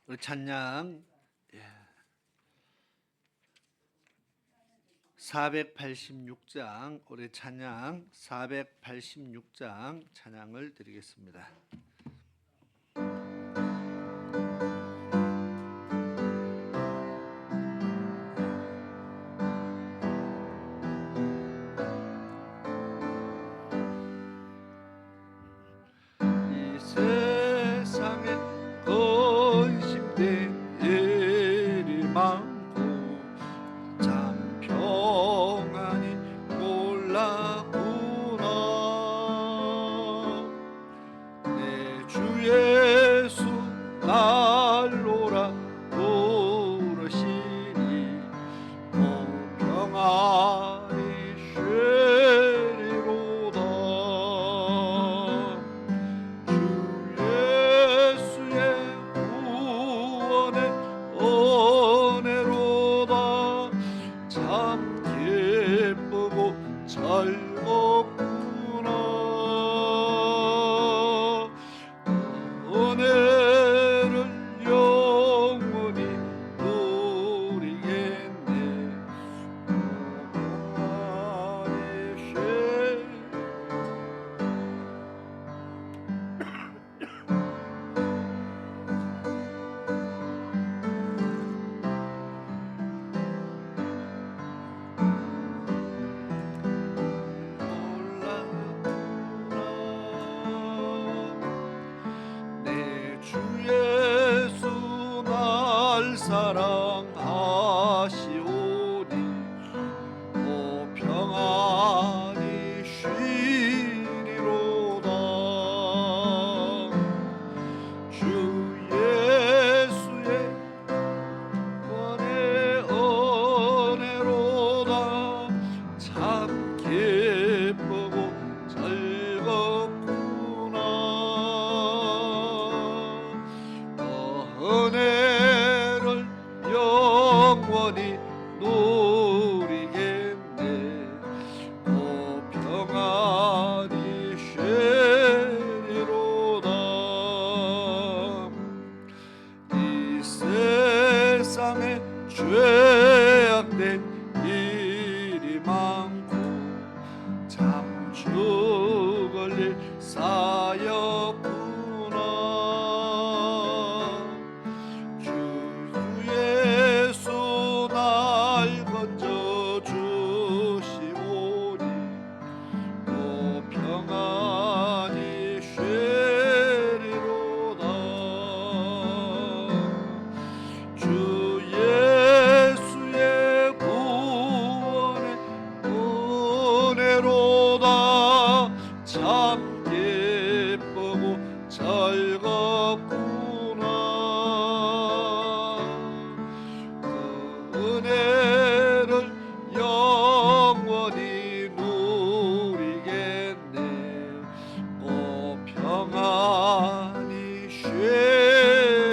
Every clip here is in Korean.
우리 찬양 486장, 우리 찬양 486장 찬양을 드리겠습니다. 이 세상에 근심된 일이 많고 참 평안이 몰랐구나. 내 주 예수 날로라 부르시니 평안이 쉬리로다. 주 예수의 구원의 은혜로다. 참 기쁘고 즐겁구나. 은혜를 영원히 누리겠네. 평안이 쉬 내 주 예수 날 사랑하시오니 오 평안이 쉬리로다. 주 예수의 구원의 은혜로다. 참 기쁘고 즐겁구나. 은혜를 영원히 누리겠네. 오 평안이 쉬리로다. 이 세상에 죄악된 일이 많고 참 죽을 일 사였구나. 주 예수 날 건져 주시오니 오 평안이 쉬리로다. 주 예수의 구원의 은혜로다. 참 기쁘고 즐겁구나. 그 은혜를 영원히 누리겠네. 오 평안이 쉬리로다.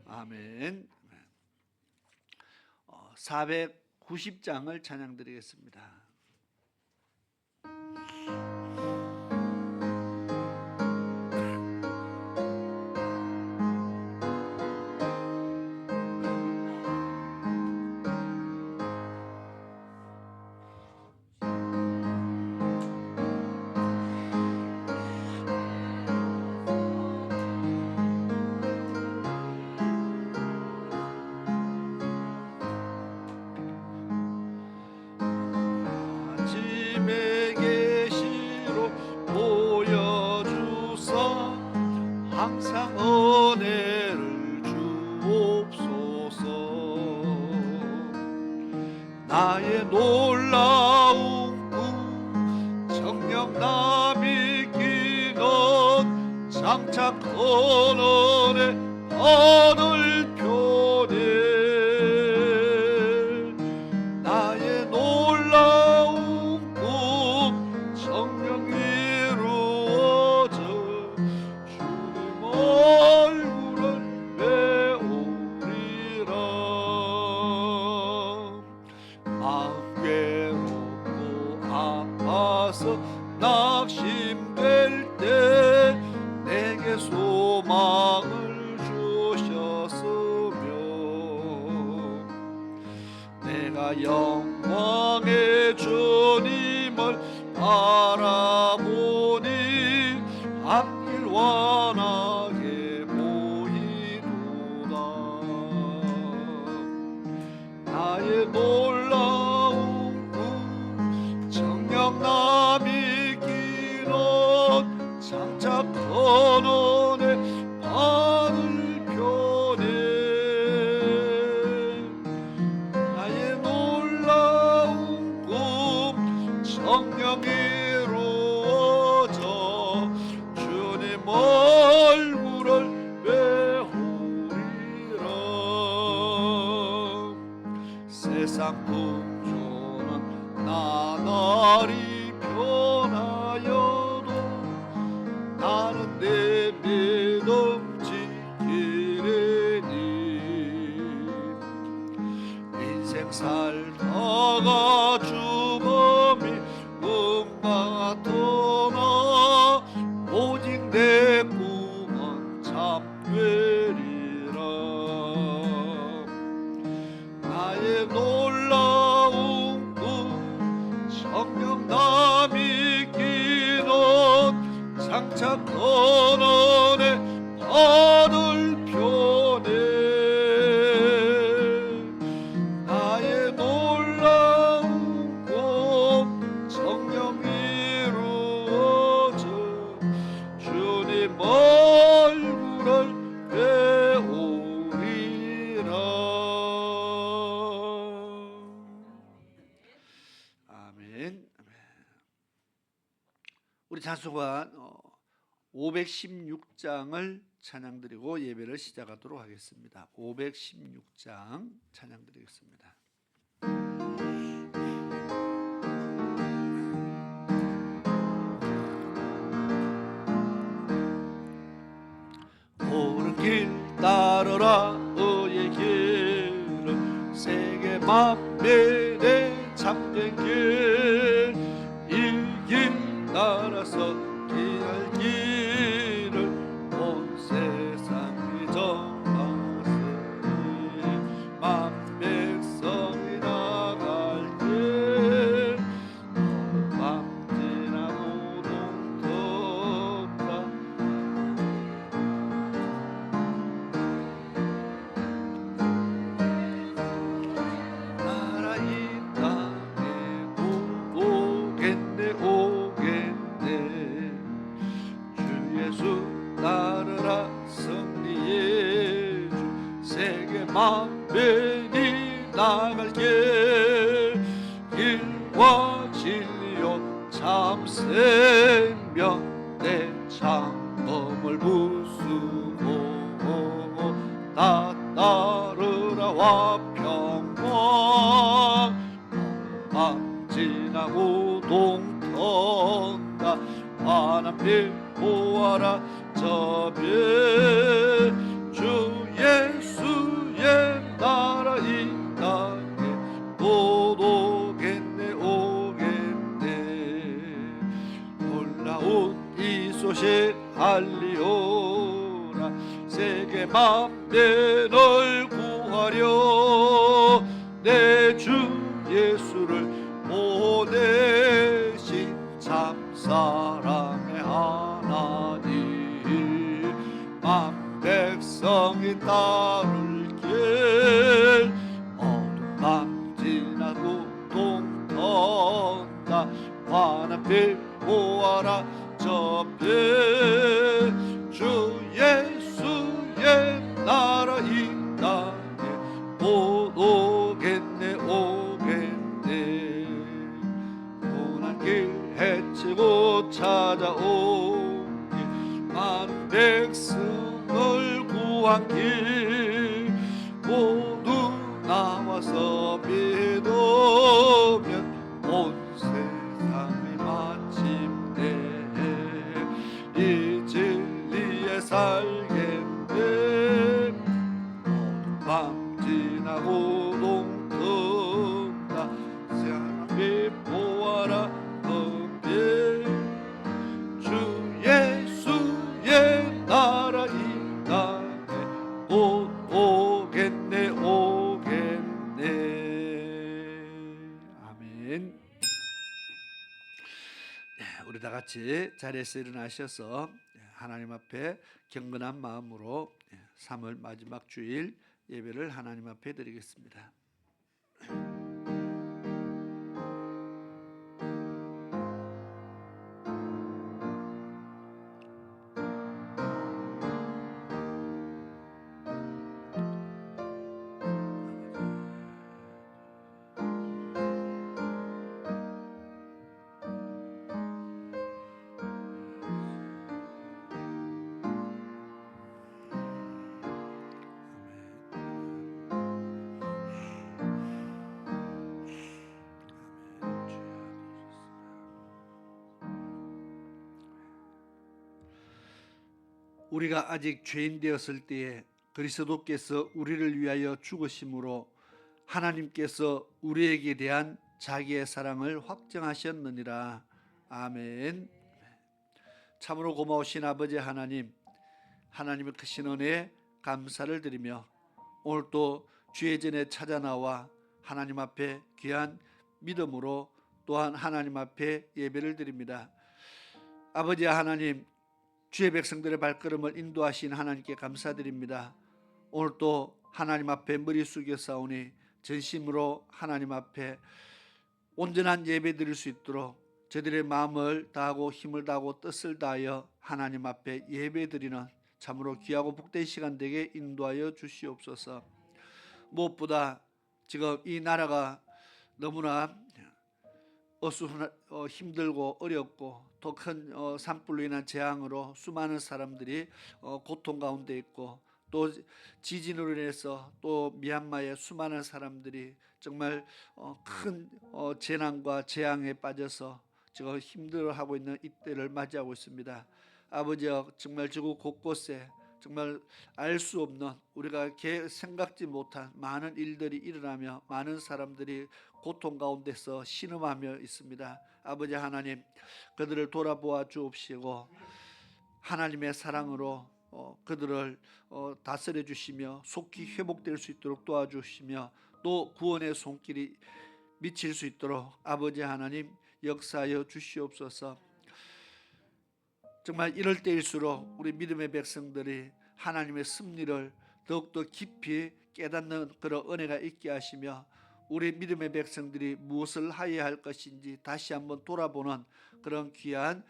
아멘. 490장을 찬양드리겠습니다. 아침에 계시로 보여주사 항상 은혜를 주옵소서. 나의 놀라운 꿈 정녕 나 믿기는 장차 큰 은혜 하늘 표네. 나의 놀라운 꿈 정녕 이루어져 주님 얼굴을 배우리라. 마음 괴롭고 아파서 낙심될 때 나의 소망을 주셨으며 내가 영광의 주님을 바라보니 앞길 환하게 보이도다. 나의 놀라운 꿈 정녕 남이 길은 장차 건너네 바늘 편에 나의 놀라운 꿈 정녕 이루어져 주님 얼굴을 배우리라. 세상 풍조는 나날이 변하여도 나는 내 믿음 지키리니 인생 살다가 죽음이 꿈과 같으나 오직 내 꿈은 참되리라. 나의 놀라운 꿈 정녕 남이 길은 장차 건너네 바늘 편에 나의 놀라운 꿈 정녕 이루어져 주님 얼굴을 배우리라. 아멘. 우리 찬송가 516장을 찬양드리고 예배를 시작하도록 하겠습니다. 516장 찬양드리겠습니다. 옳은 길 따르라 의의 길은 세계 만민의 참된 길 이 길 따라서 기할 길을 온 세상이 정하세니 만 백성이 나갈 길 밤 지나고 동터가 나라 이 땅에 오겠네 오겠네 주 예수 따르라 승리의 주 세계 만민이 나갈 길 길과 진리요 참 생명 내 창검을 부수고 다 따르라 화평왕 밤 지나고 동턴다 환한 빛 보아라 저별 주 예수의 나라 이 땅에 곧 오겠네 오겠네 놀라운 이 소식 알리오라 세계 만민을 구하려 내 주 예수를 보내신 참사랑의 하나님 만 백성이 따를 길 어두운 밤 지나고 동턴다 환한 빛 보아라 저별 주 예수의 나라 이 땅에 곧 오겠네 오겠네 고난 길 헤치고 찾아오니 만 백성을 구한 길 모두 나와서 믿으면 온 세상이 마침내 이 진리에 살겠네 어두운 밤 지나고 동튼다 새하얀 빛 보아라 주 예수의 나 우리 다 같이 자리에서 일어나셔서 하나님 앞에 경건한 마음으로 3월 마지막 주일 예배를 하나님 앞에 드리겠습니다. 우리가 아직 죄인 되었을 때에 그리스도께서 우리를 위하여 죽으심으로 하나님께서 우리에게 대한 자기의 사랑을 확정하셨느니라. 아멘. 참으로 고마우신 아버지 하나님, 하나님의 크신 은혜에 감사를 드리며 오늘 또 주의 전에 찾아 나와 하나님 앞에 귀한 믿음으로 또한 하나님 앞에 예배를 드립니다. 아버지 하나님, 주의 백성들의 발걸음을 인도하신 하나님께 감사드립니다. 오늘 또 하나님 앞에 머리 숙여 싸우니 전심으로 하나님 앞에 온전한 예배 드릴 수 있도록 저들의 마음을 다하고 힘을 다하고 뜻을 다하여 하나님 앞에 예배 드리는 참으로 귀하고 복된 시간 되게 인도하여 주시옵소서. 무엇보다 지금 이 나라가 너무나 힘들고 어렵고 또 큰 산불로 인한 재앙으로 수많은 사람들이 고통 가운데 있고 또 지진으로 인해서 또 미얀마의 수많은 사람들이 정말 큰 재난과 재앙에 빠져서 지금 힘들어하고 있는 이때를 맞이하고 있습니다. 아버지여, 정말 지구 곳곳에 정말 알 수 없는, 우리가 생각지 못한 많은 일들이 일어나며 많은 사람들이 고통 가운데서 신음하며 있습니다. 아버지 하나님, 그들을 돌아보아 주옵시고 하나님의 사랑으로 그들을 다스려 주시며 속히 회복될 수 있도록 도와주시며 또 구원의 손길이 미칠 수 있도록 아버지 하나님 역사하여 주시옵소서. 정말 이럴 때일수록 우리 믿음의 백성들이 하나님의 섭리를 더욱더 깊이 깨닫는 그런 은혜가 있게 하시며 우리 믿음의 백성들이 무엇을 하여야 할 것인지 다시 한번 돌아보는 그런 귀한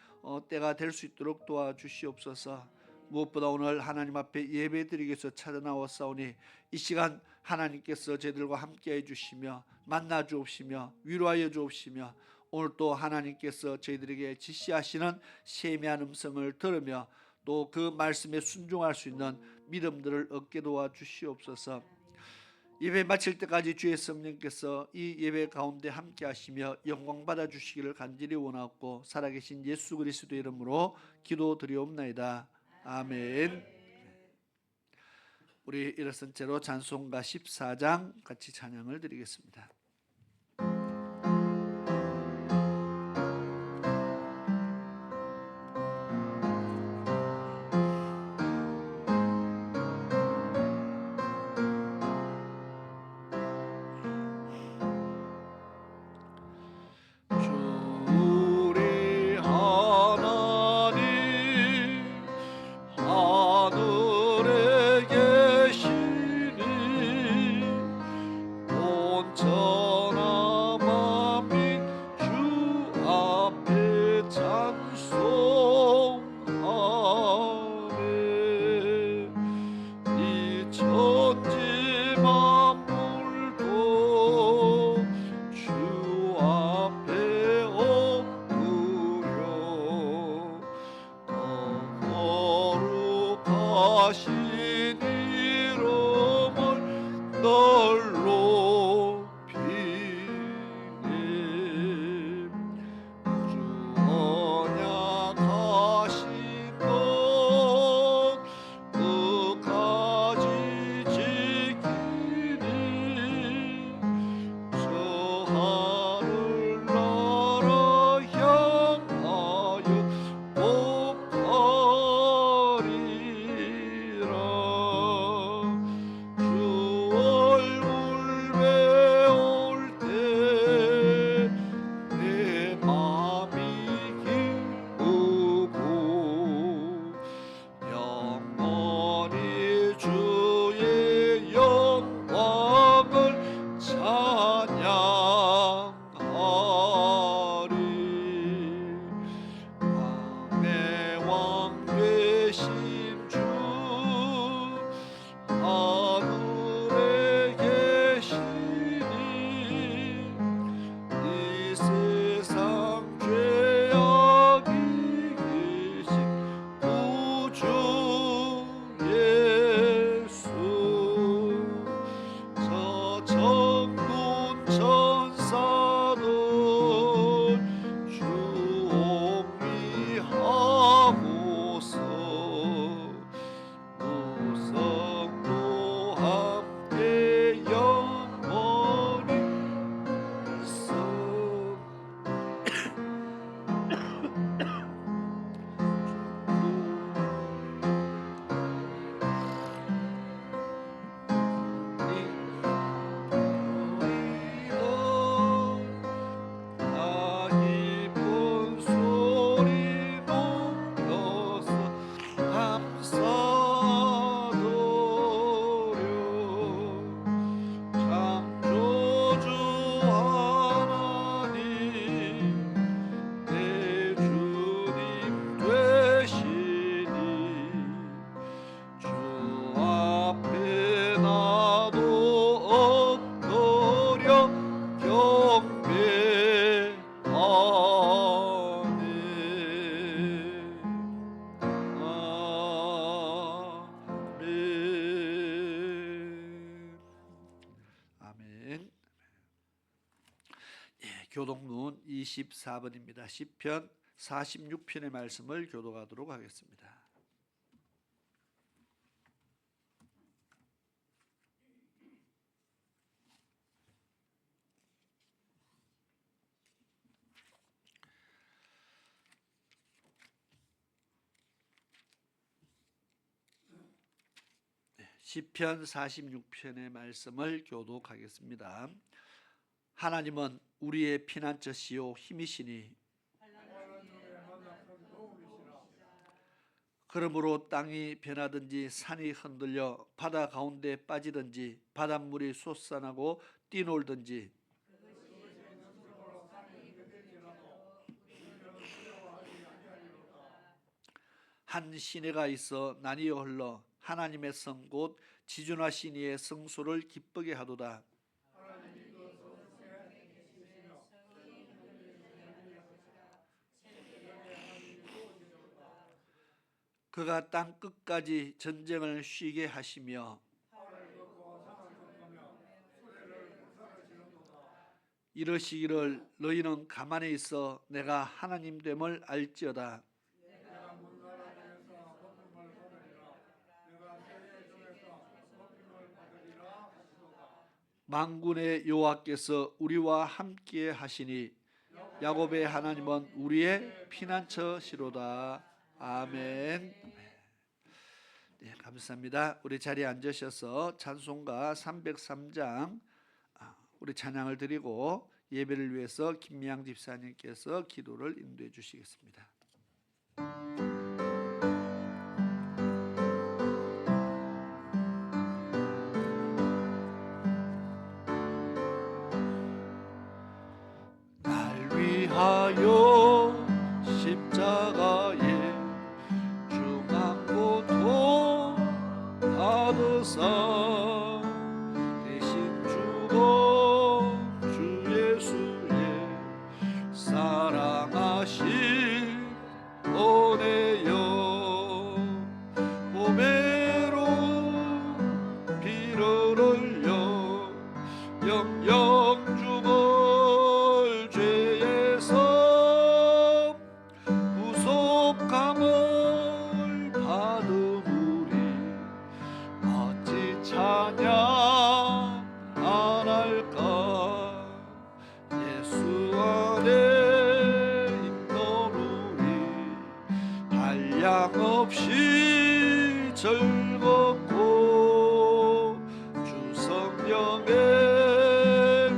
때가 될 수 있도록 도와주시옵소서. 무엇보다 오늘 하나님 앞에 예배드리기 위해서 찾아 나왔사오니 이 시간 하나님께서 저희들과 함께해 주시며 만나 주옵시며 위로하여 주옵시며 오늘 또 하나님께서 저희들에게 지시하시는 세미한 음성을 들으며 또 그 말씀에 순종할 수 있는 믿음들을 얻게 도와주시옵소서. 예배 마칠 때까지 주의 성령께서 이 예배 가운데 함께 하시며 영광 받아 주시기를 간절히 원하고 살아계신 예수 그리스도의 이름으로 기도드리옵나이다. 아멘. 우리 일어선 채로 찬송가 14장 같이 찬양을 드리겠습니다. 교독문 24번입니다. 시편 46편의 말씀을 교독하도록 하겠습니다. 시편 46편의 말씀을 교독하겠습니다. 하나님은 우리의 피난처시요 힘이시니 그러므로 땅이 변하든지 산이 흔들려 바다 가운데 빠지든지 바닷물이 솟아나고 뛰놀든지 한 시내가 있어 나뉘어 흘러 하나님의 성 곧 지존하신 이의 성소를 기쁘게 하도다. 그가 땅 끝까지 전쟁을 쉬게 하시며 이러시기를 너희는 가만히 있어 내가 하나님 됨을 알지어다. 만군의 여호와께서 우리와 함께 하시니 야곱의 하나님은 우리의 피난처시로다. 아멘. 네, 감사합니다. 우리 자리에 앉으셔서 찬송가 303장 우리 찬양을 드리고 예배를 위해서 김미양 집사님께서 기도를 인도해 주시겠습니다. 날 위하여 십자가에 중한 고통 받으사 대신 죽어 주 예수의 사랑하신 은혜여 보배로 피를 흘려 영영 죽을 죄에서 구속함을 받으무리 어찌 찬양 안 할까 예수 안에 있노니 한량없이 즐겁고 주 성령의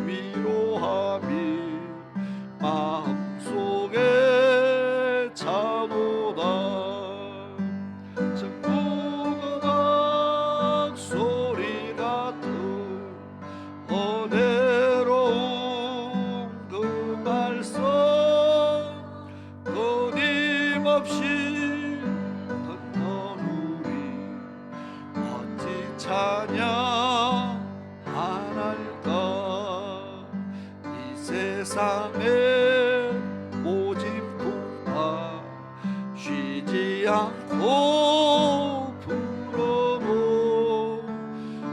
위로함이 마음속에 차도다. 천국음악 소리 같은 은혜로운 그 말씀 끊임없이 듣노니 어찌 찬양 안 할까 이 세상의 모진 풍파 쉬지 않고 불어도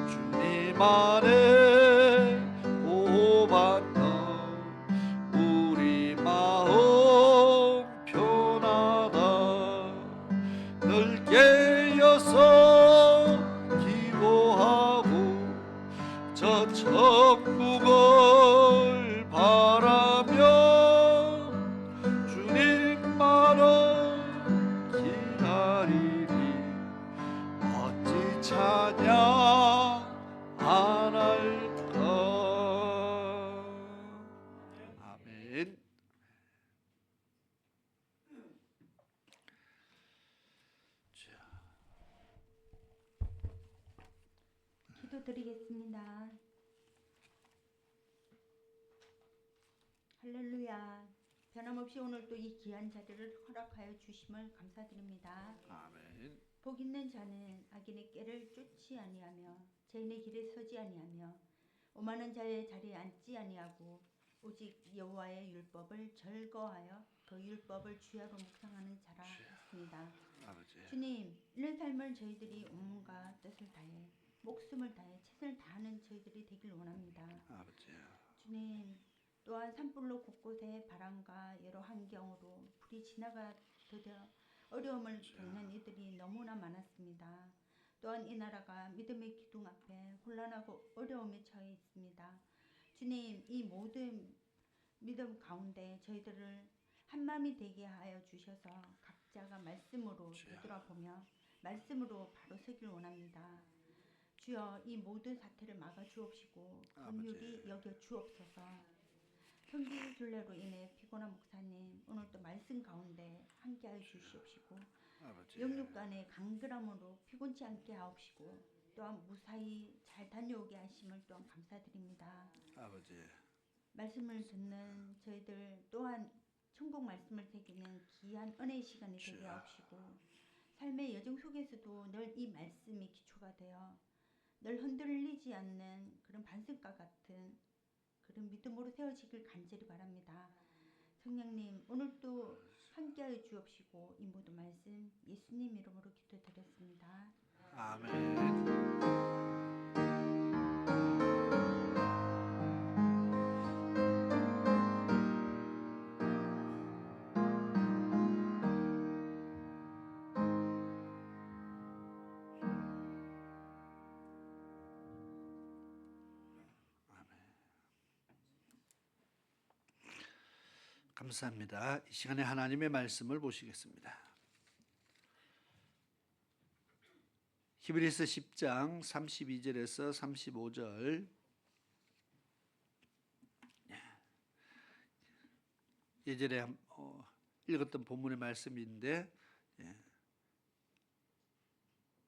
주님 안에 보호받는 우리 마음 편하다. 늘 깨어서 기도하고 저 천국을 바라며 주님만을 기다리니 어찌 찬양 안 할까. 아멘. 기도드리겠습니다. 할렐루야. 변함없이 오늘도 이 귀한 자리를 허락하여 주심을 감사드립니다. 아멘. 복 있는 자는 악인의 꾀를 쫓지 아니하며 죄인의 길에 서지 아니하며 오만한 자의 자리에 앉지 아니하고 오직 여호와의 율법을 절거하여 그 율법을 주야로 묵상하는 자라 했습니다. 아버지. 주님, 이런 삶을 저희들이 온갖 뜻을 다해 목숨을 다해 최선을 다하는 저희들이 되길 원합니다. 아버지. 주님, 또한 산불로 곳곳에 바람과 여러 환경으로 불이 지나가 더뎌 어려움을 겪는 이들이 너무나 많았습니다. 또한 이 나라가 믿음의 기둥 앞에 혼란하고 어려움에 처해 있습니다. 주님, 이 모든 믿음 가운데 저희들을 한마음이 되게 하여 주셔서 각자가 말씀으로 되돌아보며 말씀으로 바로 서길 원합니다. 주여, 이 모든 사태를 막아 주옵시고 긍휼히 여겨 주옵소서. 성기 순례로 인해 피곤한 목사님, 오늘도 말씀 가운데 함께하여 주시옵시고 영육 간의 강건함으로 피곤치 않게 하옵시고 또한 무사히 잘 다녀오게 하심을 또한 감사드립니다. 아버지, 말씀을 듣는 저희들 또한 천국 말씀을 새기는 귀한 은혜의 시간이 되게 하옵시고 삶의 여정 속에서도 늘 이 말씀이 기초가 되어 늘 흔들리지 않는 그런 반석과 같은 그런 믿음으로 세워지길 간절히 바랍니다. 성령님, 오늘도 함께하여 주옵시고 이 모든 말씀 예수님 이름으로 기도드렸습니다. 아멘. 감사합니다. 이 시간에 하나님의 말씀을 보시겠습니다. 히브리서 10장 32절에서 35절. 예전에 읽었던 본문의 말씀인데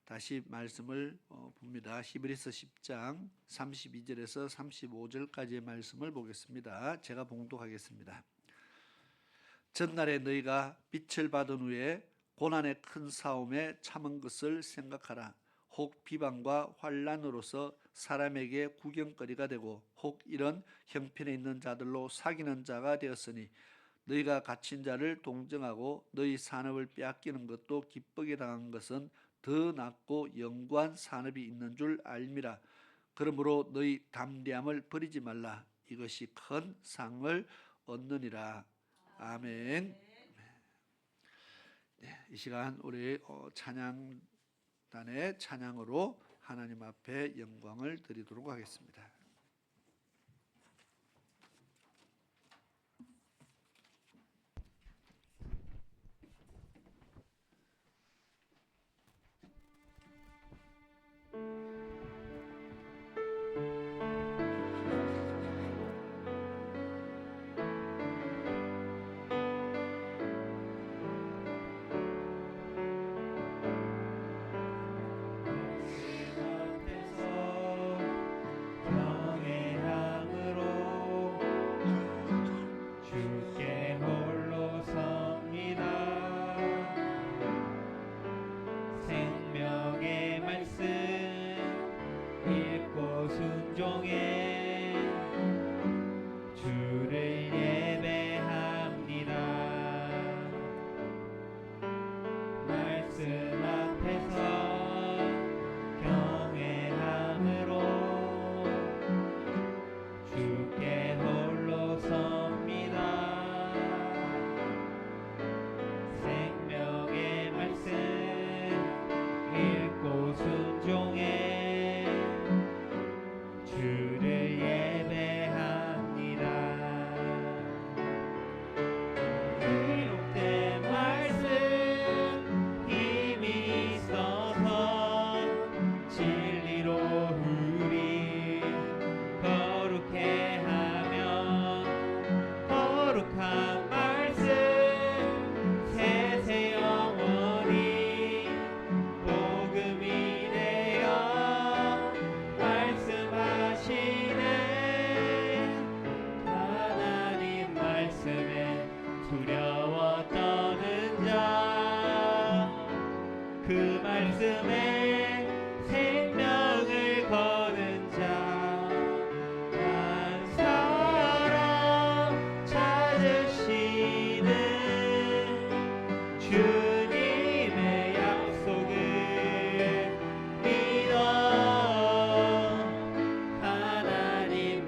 다시 말씀을 봅니다. 히브리서 10장 32절에서 35절까지의 말씀을 보겠습니다. 제가 봉독하겠습니다. 전날에 너희가 빛을 받은 후에 고난의 큰 싸움에 참은 것을 생각하라. 혹 비방과 환난으로서 사람에게 구경거리가 되고 혹 이런 형편에 있는 자들로 사귀는 자가 되었으니 너희가 갇힌 자를 동정하고 너희 산업을 빼앗기는 것도 기쁘게 당한 것은 더 낫고 영구한 산업이 있는 줄 알미라. 그러므로 너희 담대함을 버리지 말라. 이것이 큰 상을 얻느니라. 아멘. 네, 이 시간 우리 찬양단의 찬양으로 하나님 앞에 영광을 드리도록 하겠습니다.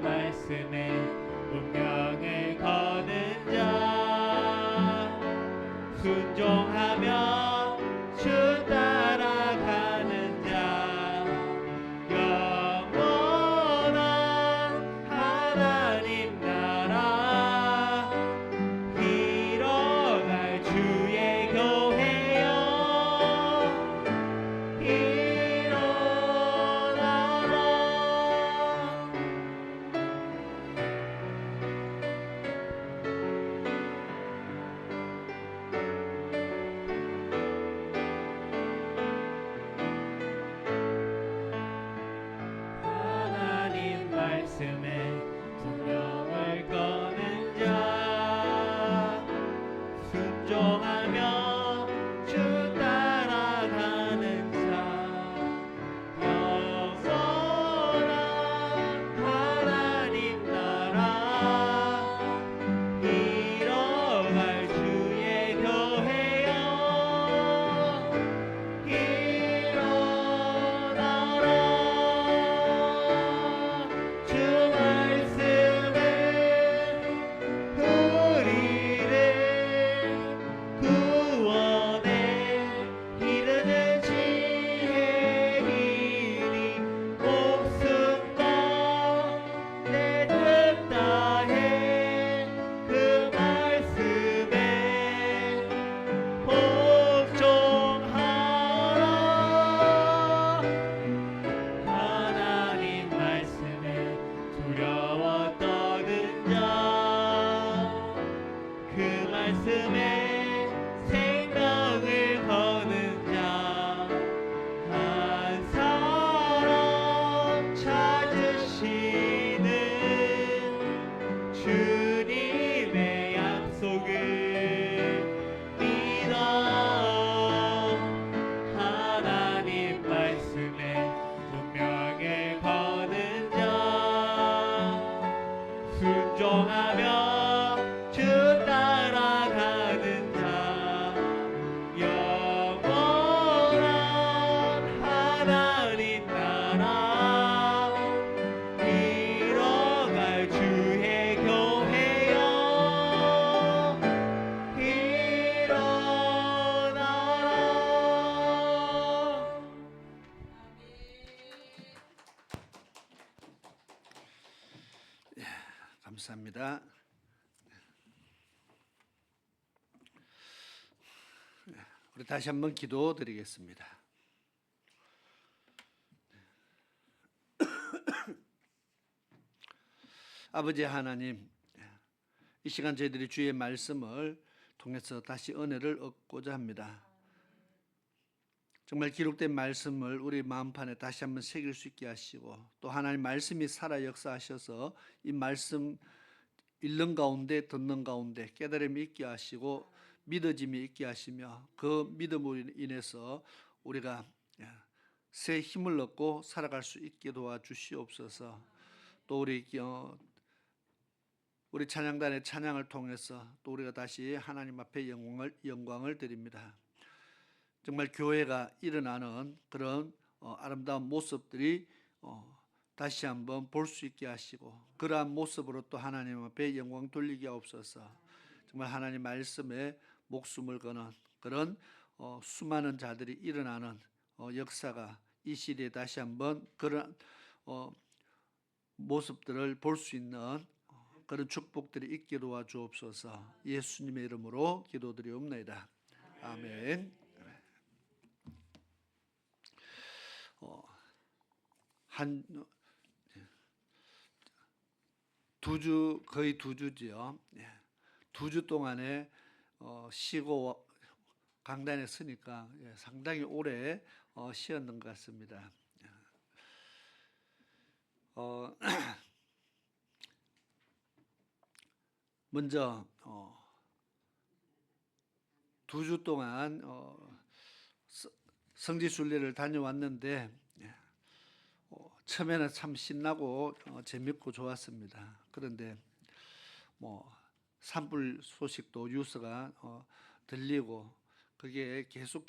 말씀에 운명을 순종하며 주 따라가는 자 영원한 하나님 나라 이뤄갈 주의 교회여 일어나라. 하나님 말씀에 두려움을 꺼는 자 순종하며 주 따라가는 자 영원한 하나님 나라 이뤄갈 주의 교회여 일어나라. 주 말씀은 우리를 구원에 이르는 지혜이니 목숨과 내 뜻 다해 그 말씀에 복종하라. 하나님 말씀에 두려워 떠는 자 그 말씀에 생명을 거는 자 한 사람 찾으시는 주님의 약속을 믿어. 하나님 말씀에 운명을 거는 자 순종하며 주 따라가는 자 영원한 하나님 나라 이뤄갈 주의 교회여 일어나라. 감사합니다. 우리 다시 한번 기도드리겠습니다. 아버지 하나님, 이 시간 저희들이 주의 말씀을 통해서 다시 은혜를 얻고자 합니다. 정말 기록된 말씀을 우리 마음판에 다시 한번 새길 수 있게 하시고, 또 하나님 말씀이 살아 역사하셔서 이 말씀 읽는 가운데 듣는 가운데 깨달음이 있게 하시고 믿어짐이 있게 하시며, 그 믿음으로 인해서 우리가 새 힘을 얻고 살아갈 수 있게 도와주시옵소서. 또 우리 찬양단의 찬양을 통해서 또 우리가 다시 하나님 앞에 영광을 드립니다. 정말 교회가 일어나는 그런 아름다운 모습들이 다시 한번 볼 수 있게 하시고, 그러한 모습으로 또 하나님 앞에 영광 돌리게 하옵소서. 정말 하나님 말씀에 목숨을 거는 그런 수많은 자들이 일어나는 역사가 이 시대에 다시 한번 그런 모습들을 볼 수 있는 그런 축복들이 있게 도와주옵소서. 예수님의 이름으로 기도드리옵나이다. 아멘. 한 거의 두 주지요. 두 주 동안에 쉬고 강단에 서니까 상당히 오래 쉬었는 것 같습니다. 먼저 두 주 동안 성지순례를 다녀왔는데 처음에는 참 신나고 재밌고 좋았습니다. 그런데 산불 소식도 뉴스가 들리고 그게 계속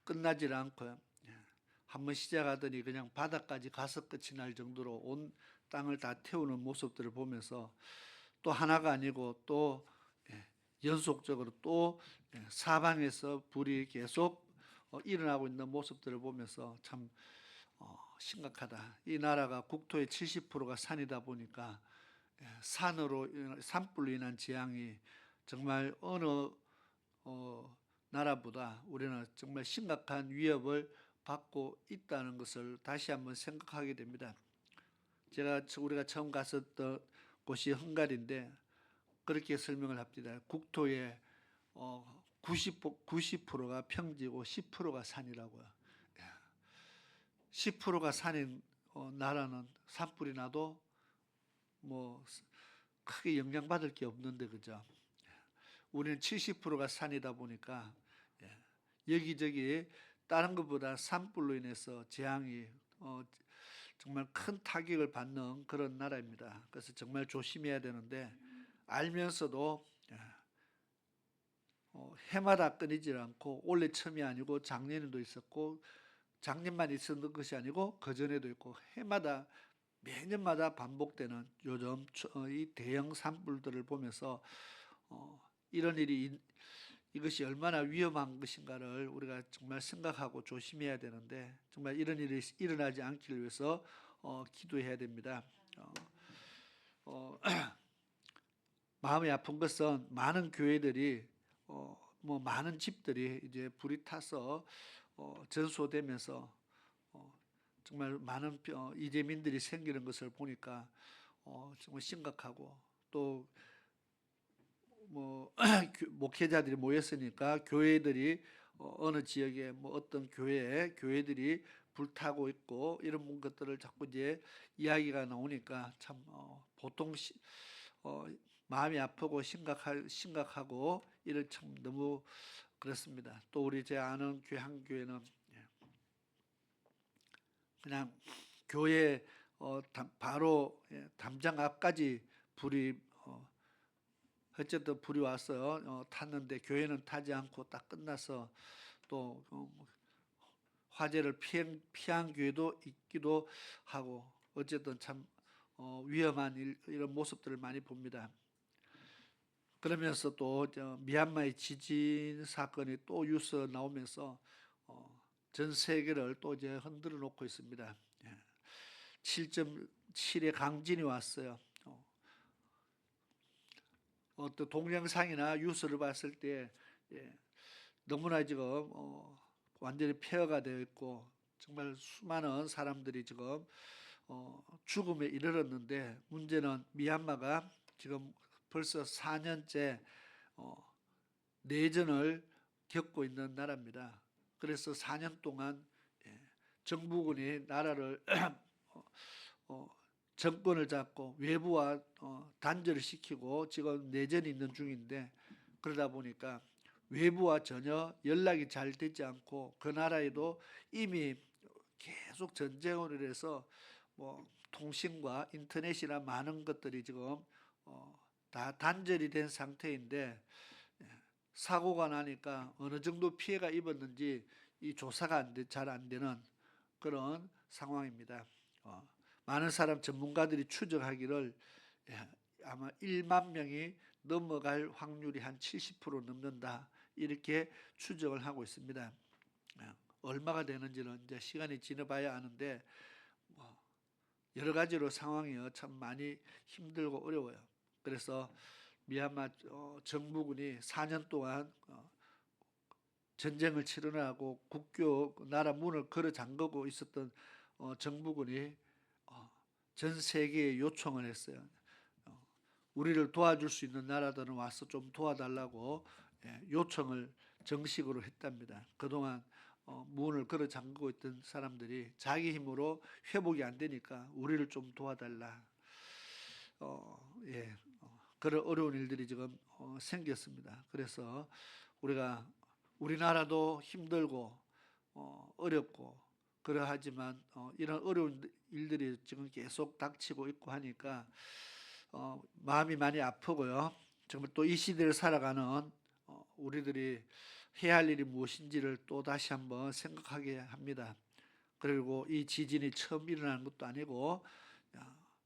끝나질 않고 한번 시작하더니 그냥 바닥까지 가서 끝이 날 정도로 온 땅을 다 태우는 모습들을 보면서 또 하나가 아니고 또 연속적으로 또 사방에서 불이 계속 일어나고 있는 모습들을 보면서 참 심각하다. 이 나라가 국토의 70%가 산이다 보니까 산불로 인한 재앙이 정말 어느 나라보다 우리는 정말 심각한 위협을 받고 있다는 것을 다시 한번 생각하게 됩니다. 우리가 처음 갔었던 곳이 헝가리인데 그렇게 설명을 합니다. 국토의 90%가 평지고 10%가 산이라고요. 10%가 산인 나라는 산불이 나도 뭐 크게 영향받을 게 없는데 그죠? 우리는 70%가 산이다 보니까 여기저기 다른 것보다 산불로 인해서 재앙이 정말 큰 타격을 받는 그런 나라입니다. 그래서 정말 조심해야 되는데 알면서도 해마다 끊이질 않고 올해 처음이 아니고 작년에도 있었고 작년만 있었던 것이 아니고 그전에도 있고 해마다 매년마다 반복되는 요즘 이 대형 산불들을 보면서 이런 일이 이것이 얼마나 위험한 것인가를 우리가 정말 생각하고 조심해야 되는데 정말 이런 일이 일어나지 않기를 위해서 기도해야 됩니다. 마음이 아픈 것은 많은 교회들이 뭐 많은 집들이 이제 불이 타서 전소되면서 정말 많은 이재민들이 생기는 것을 보니까 정말 심각하고 또 뭐 목회자들이 모였으니까 교회들이 어느 지역에 뭐 어떤 교회들이 불타고 있고 이런 것들을 자꾸 이제 이야기가 나오니까 참 보통 마음이 아프고 심각하고 이런 참 너무 그렇습니다. 또 우리 제 아는 한 교회는 그냥 교회 바로 담장 앞까지 불이 어쨌든 불이 와서 탔는데 교회는 타지 않고 딱 끝나서 또 화재를 피한 교회도 있기도 하고 어쨌든 참 위험한 이런 모습들을 많이 봅니다. 그러면서 또 미얀마의 지진 사건이 또 뉴스 나오면서 전 세계를 또 이제 흔들어 놓고 있습니다. 7.7의 강진이 왔어요. 또 동영상이나 뉴스를 봤을 때 너무나 지금 완전히 폐허가 되어 있고 정말 수많은 사람들이 지금 죽음에 이르렀는데 문제는 미얀마가 지금 벌써 4년째 내전을 겪고 있는 나라입니다. 그래서 4년 동안 정부군이 나라를 정권을 잡고 외부와 단절을 시키고 지금 내전이 있는 중인데 그러다 보니까 외부와 전혀 연락이 잘 되지 않고 그 나라에도 이미 계속 전쟁으로 해서 뭐 통신과 인터넷이나 많은 것들이 지금 다 단절이 된 상태인데 사고가 나니까 어느 정도 피해가 입었는지 이 조사가 잘 안 되는 그런 상황입니다. 많은 전문가들이 추정하기를 아마 1만 명이 넘어갈 확률이 한 70% 넘는다 이렇게 추정을 하고 있습니다. 얼마가 되는지는 이제 시간이 지나봐야 아는데 여러 가지로 상황이 참 많이 힘들고 어려워요. 그래서 미얀마 정부군이 4년 동안 전쟁을 치르느라고 국교 나라 문을 걸어 잠그고 있었던 정부군이 전 세계에 요청을 했어요. 우리를 도와줄 수 있는 나라들은 와서 좀 도와달라고 요청을 정식으로 했답니다. 그동안 문을 걸어 잠그고 있던 사람들이 자기 힘으로 회복이 안 되니까 우리를 좀 도와달라. 그런 어려운 일들이 지금 생겼습니다. 그래서 우리나라도 힘들고 어렵고 그러하지만 이런 어려운 일들이 지금 계속 닥치고 있고 하니까 마음이 많이 아프고요. 정말 또 이 시대를 살아가는 우리들이 해야 할 일이 무엇인지를 또 다시 한번 생각하게 합니다. 그리고 이 지진이 처음 일어나는 것도 아니고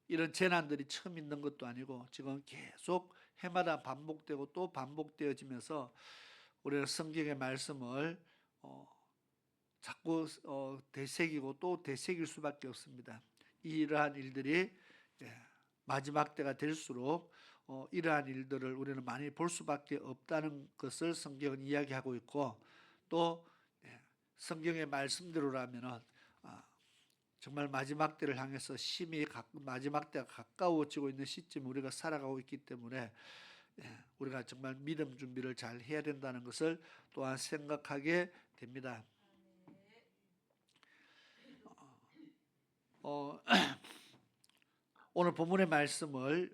이런 재난들이 처음 있는 것도 아니고 지금 계속 해마다 반복되고 또 반복되어지면서 우리는 성경의 말씀을 자꾸 되새기고 또 되새길 수밖에 없습니다. 이러한 일들이 마지막 때가 될수록 이러한 일들을 우리는 많이 볼 수밖에 없다는 것을 성경은 이야기하고 있고, 또 성경의 말씀대로라면은 정말 마지막 때를 향해서 심히 마지막 때가 가까워지고 있는 시점 우리가 살아가고 있기 때문에 우리가 정말 믿음 준비를 잘 해야 된다는 것을 또한 생각하게 됩니다. 오늘 본문의 말씀을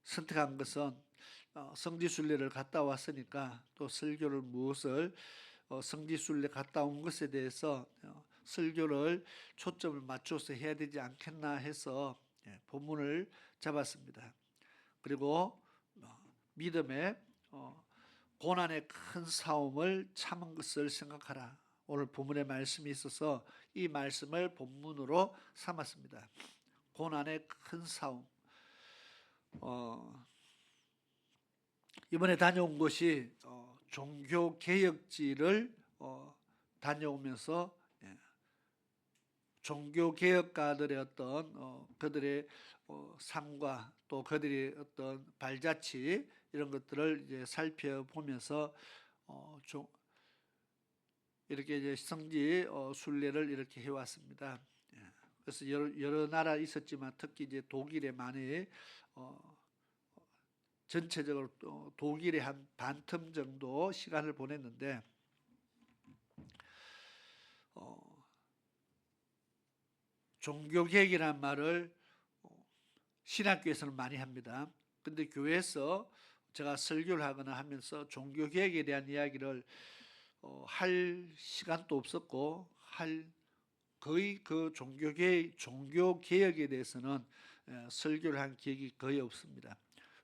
선택한 것은 성지순례를 갔다 왔으니까 또 설교를 무엇을 성지순례 갔다 온 것에 대해서 설교를 초점을 맞춰서 해야 되지 않겠나 해서 본문을 잡았습니다. 그리고 믿음의 고난의 큰 싸움을 참은 것을 생각하라. 오늘 본문의 말씀이 있어서 이 말씀을 본문으로 삼았습니다. 고난의 큰 싸움. 이번에 다녀온 곳이 종교개혁지를 다녀오면서 종교개혁가들의 어떤 그들의 삶과 또 그들의 어떤 발자취 이런 것들을 이제 살펴보면서 이렇게 이제 성지 순례를 이렇게 해왔습니다. 그래서 여러 나라 있었지만 특히 이제 독일에 많이 전체적으로 독일에 한 반텀 정도 시간을 보냈는데 종교개혁이라는 말을 신학교에서는 많이 합니다. 근데 교회에서 제가 설교를 하거나 하면서 종교개혁에 대한 이야기를 할 시간도 없었고 거의 그 종교개혁에 대해서는 설교를 한 기억이 거의 없습니다.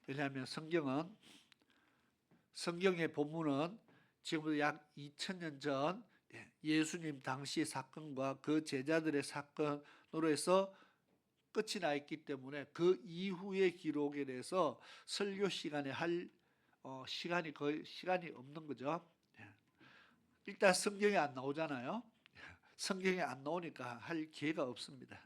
왜냐하면 성경의 본문은 지금부터 약 2000년 전 예수님 당시 사건과 그 제자들의 사건으로 해서 끝이 나 있기 때문에 그 이후의 기록에 대해서 설교 시간에 할 시간이 없는 거죠. 일단 성경에 안 나오잖아요. 성경에 안 나오니까 할 기회가 없습니다.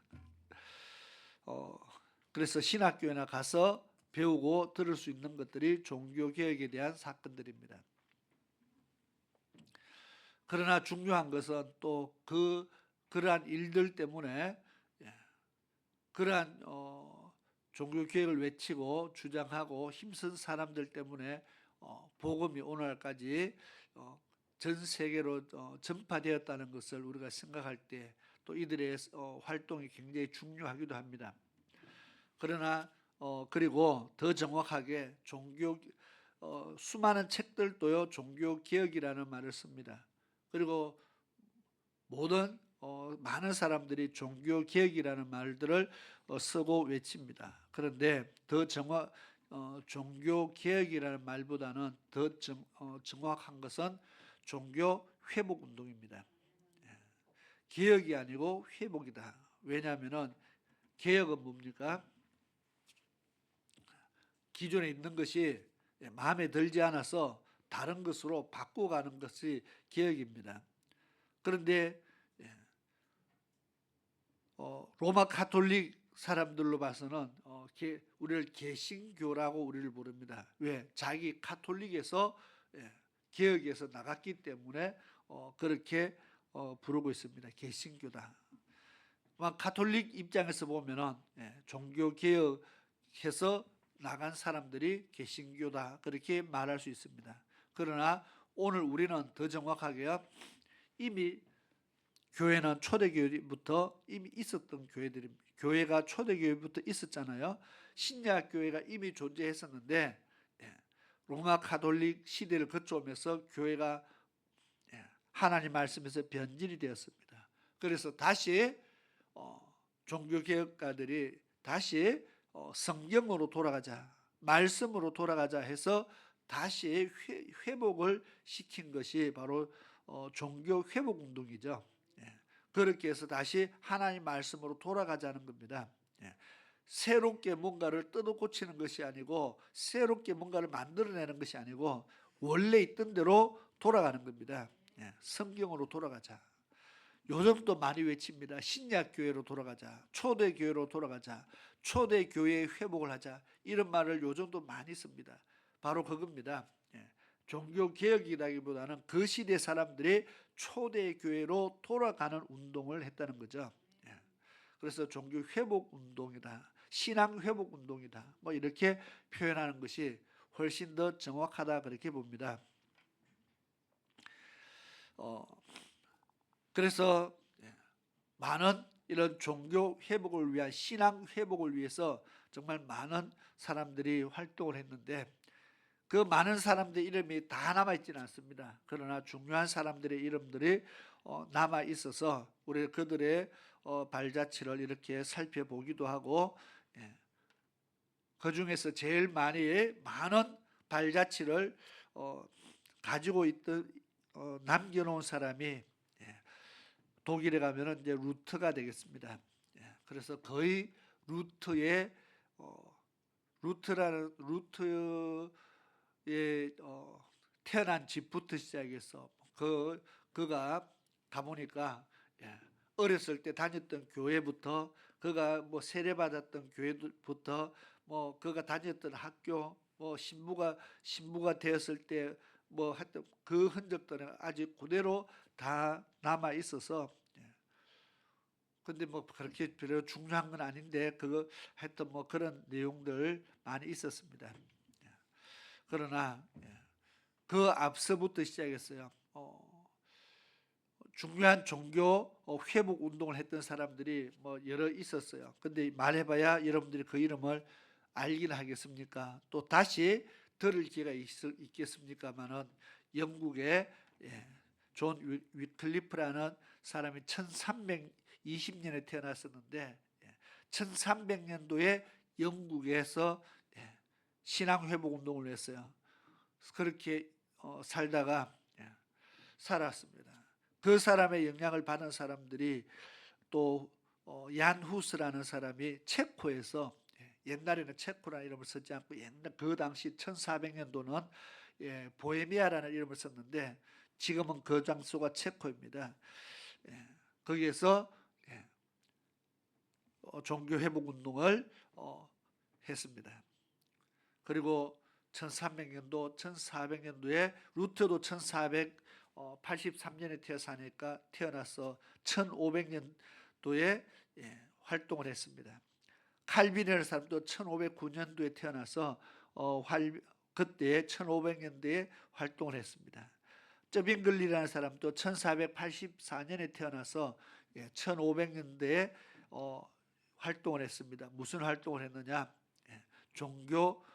그래서 신학교에나 가서 배우고 들을 수 있는 것들이 종교개혁에 대한 사건들입니다. 그러나 중요한 것은 또 그러한 일들 때문에 그러한 종교개혁을 외치고 주장하고 힘쓴 사람들 때문에 복음이 오늘날까지 전 세계로 전파되었다는 것을 우리가 생각할 때 또 이들의 활동이 굉장히 중요하기도 합니다. 그러나 그리고 더 정확하게 수많은 책들도요 종교개혁이라는 말을 씁니다. 그리고 모든 많은 사람들이 종교개혁이라는 말들을 쓰고 외칩니다. 그런데 더 종교개혁이라는 말보다는 더 정확한 것은 종교회복운동입니다. 개혁이 아니고 회복이다. 왜냐하면 개혁은 뭡니까? 기존에 있는 것이 마음에 들지 않아서 다른 것으로 바꿔가는 것이 개혁입니다. 그런데 로마 가톨릭 사람들로 봐서는 우리를 개신교라고 우리를 부릅니다. 왜? 자기 가톨릭에서 개혁에서 나갔기 때문에 그렇게 부르고 있습니다. 개신교다. 가톨릭 입장에서 보면은 종교개혁해서 나간 사람들이 개신교다 그렇게 말할 수 있습니다. 그러나 오늘 우리는 더 정확하게 이미 교회는 초대교회부터 이미 있었던 교회들입니다. 교회가 초대교회부터 있었잖아요. 신약교회가 이미 존재했었는데 로마 가톨릭 시대를 거쳐오면서 교회가 하나님 말씀에서 변질이 되었습니다. 그래서 다시 종교개혁가들이 다시 성경으로 돌아가자, 말씀으로 돌아가자 해서 다시 회복을 시킨 것이 바로 종교회복운동이죠. 그렇게 해서 다시 하나님 말씀으로 돌아가자는 겁니다. 새롭게 뭔가를 뜯어 고치는 것이 아니고 새롭게 뭔가를 만들어내는 것이 아니고 원래 있던 대로 돌아가는 겁니다. 예, 성경으로 돌아가자. 요즘도 많이 외칩니다. 신약교회로 돌아가자. 초대교회로 돌아가자. 초대교회의 회복을 하자. 이런 말을 요즘도 많이 씁니다. 바로 그겁니다. 예, 종교개혁이라기보다는 그 시대 사람들이 초대교회로 돌아가는 운동을 했다는 거죠. 예, 그래서 종교회복운동이다. 신앙회복운동이다. 뭐 이렇게 표현하는 것이 훨씬 더 정확하다 그렇게 봅니다. 그래서 많은 이런 종교 회복을 위한 신앙 회복을 위해서 정말 많은 사람들이 활동을 했는데 그 많은 사람들의 이름이 다 남아있지는 않습니다. 그러나 중요한 사람들의 이름들이 남아 있어서 우리 그들의 발자취를 이렇게 살펴보기도 하고 그 중에서 제일 많은 발자취를 가지고 있던 남겨놓은 사람이 독일에 가면은 이제 루트가 되겠습니다. 그래서 거의 루트의 태어난 집부터 시작해서 그가 가보니까 어렸을 때 다녔던 교회부터 그가 뭐 세례받았던 교회부터 뭐 그가 다녔던 학교 뭐 신부가 되었을 때 뭐 하여튼 그 흔적들은 아직 그대로 다 남아 있어서 근데 뭐 그렇게 별로 중요한 건 아닌데 그거 하여튼 뭐 그런 내용들 많이 있었습니다. 그러나 그 앞서부터 시작했어요. 중요한 종교 회복 운동을 했던 사람들이 뭐 여러 있었어요. 근데 말해봐야 여러분들이 그 이름을 알긴 하겠습니까? 또 다시 들을 기회가 있겠습니까만은 영국의 존 위클리프라는 사람이 1320년에 태어났었는데 1300년도에 영국에서 신앙 회복 운동을 했어요. 그렇게 살다가 살았습니다. 그 사람의 영향을 받은 사람들이 또 얀 후스라는 사람이 체코에서 옛날에는 체코라는 이름을 쓰지 않고 옛날 그 당시 1400년도는 보헤미아라는 이름을 썼는데 지금은 그 장소가 체코입니다. 거기에서 종교 회복 운동을 했습니다. 그리고 1300년도, 1400년도에 루터도 1483년에 태어나서 1500년도에 활동을 했습니다. 칼빈이라는 사람도 1509년도에 태어나서 그때 1500년대에 활동을 했습니다. 쩌빙글리라는 사람도 1484년에 태어나서 1500년대에 활동을 했습니다. 무슨 활동을 했느냐? 종교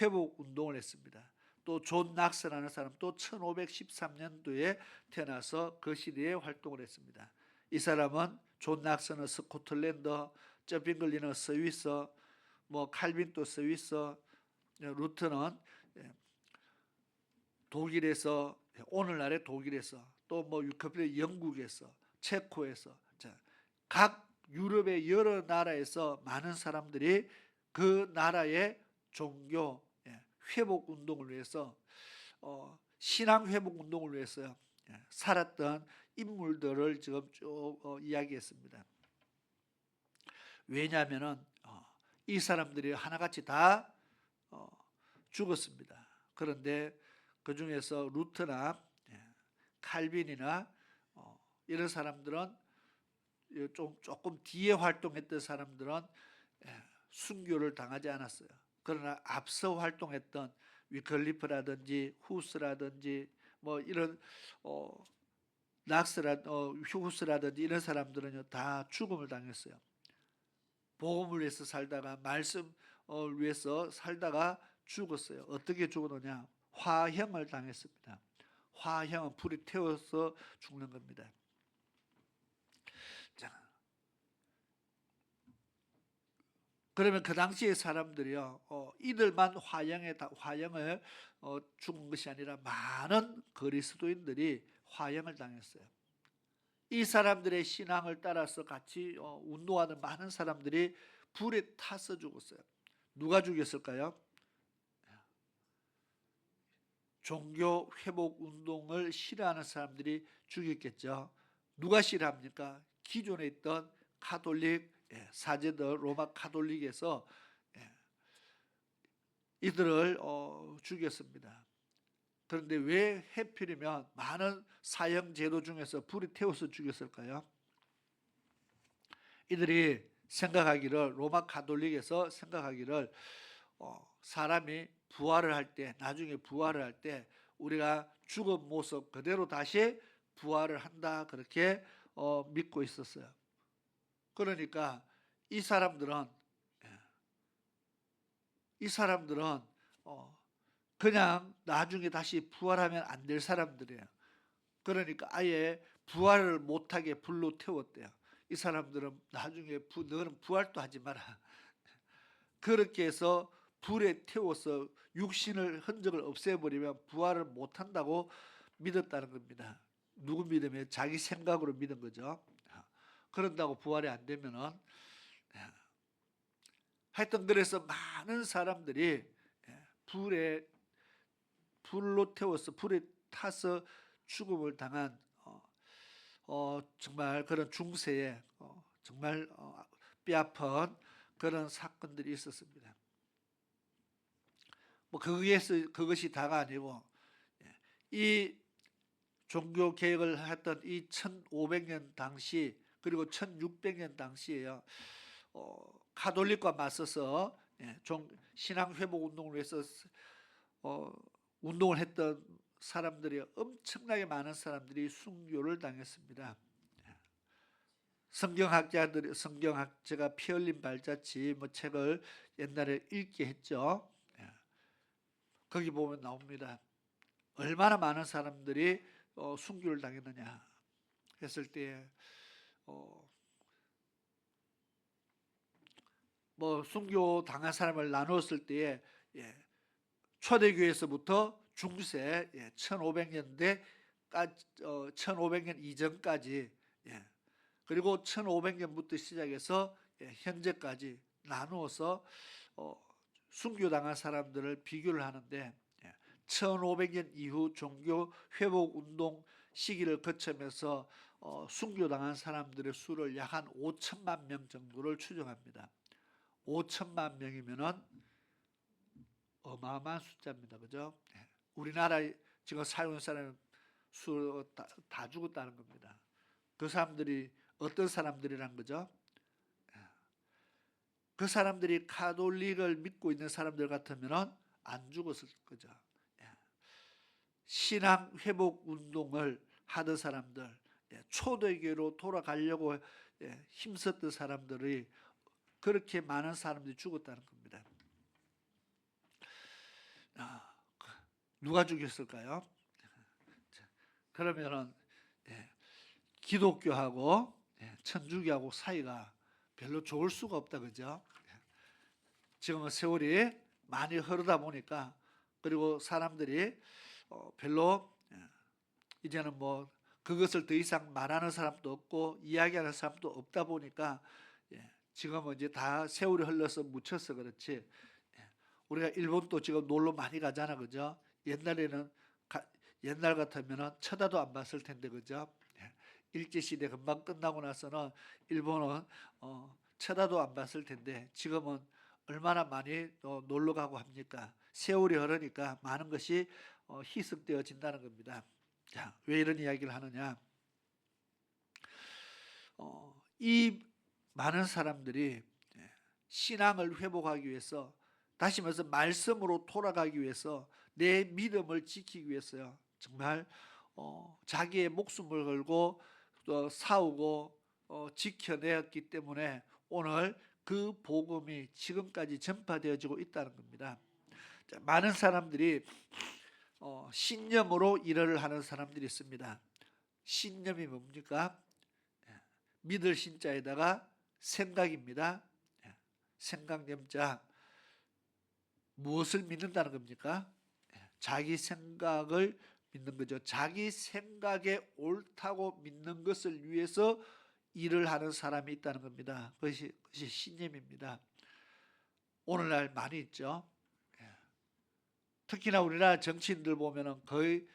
회복 운동을 했습니다. 또 존 낙스라는 사람도 1513년도에 태어나서 그 시대에 활동을 했습니다. 이 사람은 존 낙스는 스코틀랜드, 쩌빙글리는 스위스, 뭐 칼빈도 스위스, 루트는 독일에서 오늘날의 독일에서 또 뭐 영국에서 체코에서 각 유럽의 여러 나라에서 많은 사람들이 그 나라의 종교 회복 운동을 위해서 신앙 회복 운동을 위해서 살았던 인물들을 지금 쭉 이야기했습니다. 왜냐하면은 이 사람들이 하나같이 다 죽었습니다. 그런데 그 중에서 루트나 칼빈이나 이런 사람들은 조금 뒤에 활동했던 사람들은 순교를 당하지 않았어요. 그러나 앞서 활동했던 위클리프라든지 후스라든지 뭐 이런 후스라든지 이런 사람들은요 다 죽음을 당했어요. 복음을 위해서 살다가 말씀을 위해서 살다가 죽었어요. 어떻게 죽었느냐? 화형을 당했습니다. 화형은 불이 태워서 죽는 겁니다. 자, 그러면 그 당시의 사람들이요, 이들만 화형을 죽은 것이 아니라 많은 그리스도인들이 화형을 당했어요. 이 사람들의 신앙을 따라서 같이 운동하는 많은 사람들이 불에 타서 죽었어요. 누가 죽였을까요? 종교 회복 운동을 싫어하는 사람들이 죽였겠죠. 누가 싫어합니까? 기존에 있던 가톨릭 사제들, 로마 가톨릭에서 이들을 죽였습니다. 그런데 왜 해필이면 많은 사형 제도 중에서 불이 태워서 죽였을까요? 이들이 생각하기를, 로마 가톨릭에서 생각하기를 사람이 부활을 할 때, 나중에 부활을 할 때 우리가 죽은 모습 그대로 다시 부활을 한다, 그렇게 믿고 있었어요. 그러니까 이 사람들은 그냥 나중에 다시 부활하면 안 될 사람들이에요. 그러니까 아예 부활을 못하게 불로 태웠대요. 이 사람들은 나중에 너는 부활도 하지 마라. 그렇게 해서 불에 태워서 육신을 흔적을 없애버리면 부활을 못한다고 믿었다는 겁니다. 누구 믿으면 자기 생각으로 믿은 거죠. 그런다고 부활이 안 되면은 하여튼 그래서 많은 사람들이 불로 태워서 불에 타서 죽음을 당한 정말 그런 중세에 정말 뼈아픈 그런 사건들이 있었습니다. 뭐 그것이 다가 아니고 이 종교 개혁을 했던 이 1500년 당시 그리고 1600년 당시에요. 가톨릭과 맞서서 신앙 회복 운동을 위해서 운동을 했던 사람들이 엄청나게 많은 사람들이 순교를 당했습니다. 성경학자가 피 흘린 발자취 책을 옛날에 읽게 했죠. 거기 보면 나옵니다. 얼마나 많은 사람들이 순교를 당했느냐 했을 때 뭐 순교 당한 사람을 나누었을 때에 초대교회에서부터 중세 1500년대 1500년 이전까지 그리고 1500년부터 시작해서 현재까지 나누어서 순교 당한 사람들을 비교를 하는데 1500년 이후 종교 회복 운동 시기를 거치면서 순교 당한 사람들의 수를 약 한 5천만 명 정도를 추정합니다. 5천만 명이면은 어마어마한 숫자입니다. 그죠? 우리나라에 지금 살고 사람 수 다 죽었다는 겁니다. 그 사람들이 어떤 사람들이란 거죠? 그 사람들이 가톨릭을 믿고 있는 사람들 같으면은 안 죽었을 거죠. 신앙 회복 운동을 하던 사람들, 초대교회로 돌아가려고 힘썼던 사람들이 그렇게 많은 사람들이 죽었다는 겁니다. 누가 죽였을까요? 그러면은 기독교하고 천주교하고 사이가 별로 좋을 수가 없다, 그죠? 지금은 세월이 많이 흐르다 보니까 그리고 사람들이 별로 이제는 뭐 그것을 더 이상 말하는 사람도 없고 이야기하는 사람도 없다 보니까 지금은 이제 다 세월이 흘러서 묻혀서 그렇지. 우리가 일본도 지금 놀러 많이 가잖아, 그죠? 옛날 같으면은 쳐다도 안 봤을 텐데, 그죠? 일제 시대 금방 끝나고 나서는 일본은 쳐다도 안 봤을 텐데 지금은 얼마나 많이 놀러 가고 합니까? 세월이 흐르니까 많은 것이 희석되어진다는 겁니다. 자, 왜 이런 이야기를 하느냐? 이 많은 사람들이 신앙을 회복하기 위해서 다시 말해서 말씀으로 돌아가기 위해서 내 믿음을 지키기 위해서요. 정말 자기의 목숨을 걸고 또 싸우고 지켜내었기 때문에 오늘 그 복음이 지금까지 전파되어지고 있다는 겁니다. 자, 많은 사람들이 신념으로 일을 하는 사람들이 있습니다. 신념이 뭡니까? 믿을 신자에다가 생각입니다. 생각념자. 무엇을 믿는다는 겁니까? 자기 생각을 믿는 거죠. 자기 생각에 옳다고 믿는 것을 위해서 일을 하는 사람이 있다는 겁니다. 그것이 신념입니다. 오늘날 많이 있죠. 특히나 우리나라 정치인들 보면은 거의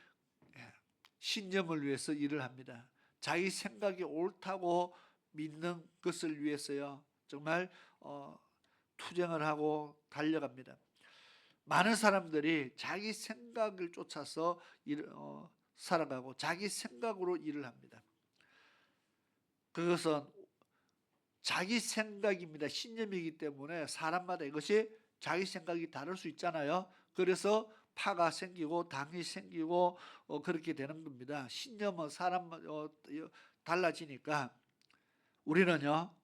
신념을 위해서 일을 합니다. 자기 생각이 옳다고 믿는 것을 위해서요. 정말 투쟁을 하고 달려갑니다. 많은 사람들이 자기 생각을 쫓아서 살아가고 자기 생각으로 일을 합니다. 그것은 자기 생각입니다. 신념이기 때문에 사람마다 이것이 자기 생각이 다를 수 있잖아요. 그래서 파가 생기고 당이 생기고 그렇게 되는 겁니다. 신념은 사람 달라지니까 우리는요.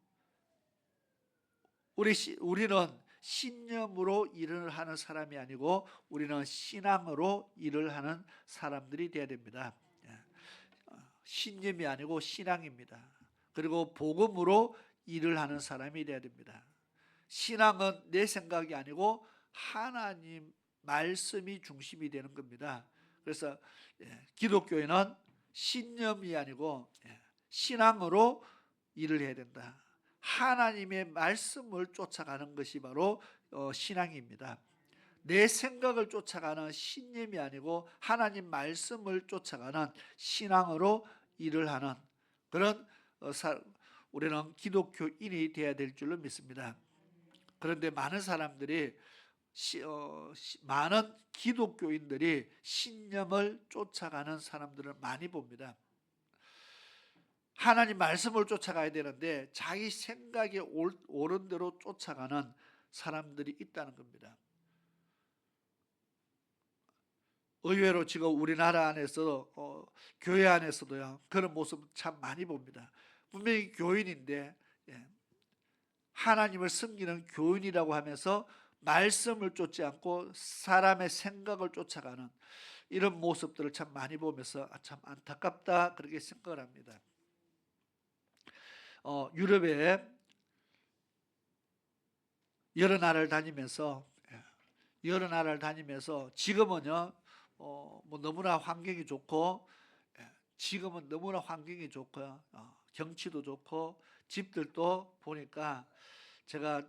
우리는 신념으로 일을 하는 사람이 아니고 우리는 신앙으로 일을 하는 사람들이 되어야 됩니다. 신념이 아니고 신앙입니다. 그리고 복음으로 일을 하는 사람이 되어야 됩니다. 신앙은 내 생각이 아니고 하나님 말씀이 중심이 되는 겁니다. 그래서 기독교인은 신념이 아니고 신앙으로 일을 해야 된다. 하나님의 말씀을 쫓아가는 것이 바로 신앙입니다. 내 생각을 쫓아가는 신념이 아니고 하나님 말씀을 쫓아가는 신앙으로 일을 하는 그런 우리는 기독교인이 되어야 될 줄로 믿습니다. 그런데 많은 사람들이 많은 기독교인들이 신념을 쫓아가는 사람들을 많이 봅니다. 하나님 말씀을 쫓아가야 되는데 자기 생각에 옳은 대로 쫓아가는 사람들이 있다는 겁니다. 의외로 지금 우리나라 안에서 교회 안에서도요 그런 모습 참 많이 봅니다. 분명히 교인인데 하나님을 섬기는 교인이라고 하면서 말씀을 쫓지 않고 사람의 생각을 쫓아가는 이런 모습들을 참 많이 보면서 참 안타깝다 그렇게 생각을 합니다. 유럽에 여러 나라를 다니면서 지금은요 뭐 너무나 환경이 좋고 지금은 너무나 환경이 좋고요 경치도 좋고 집들도 보니까 제가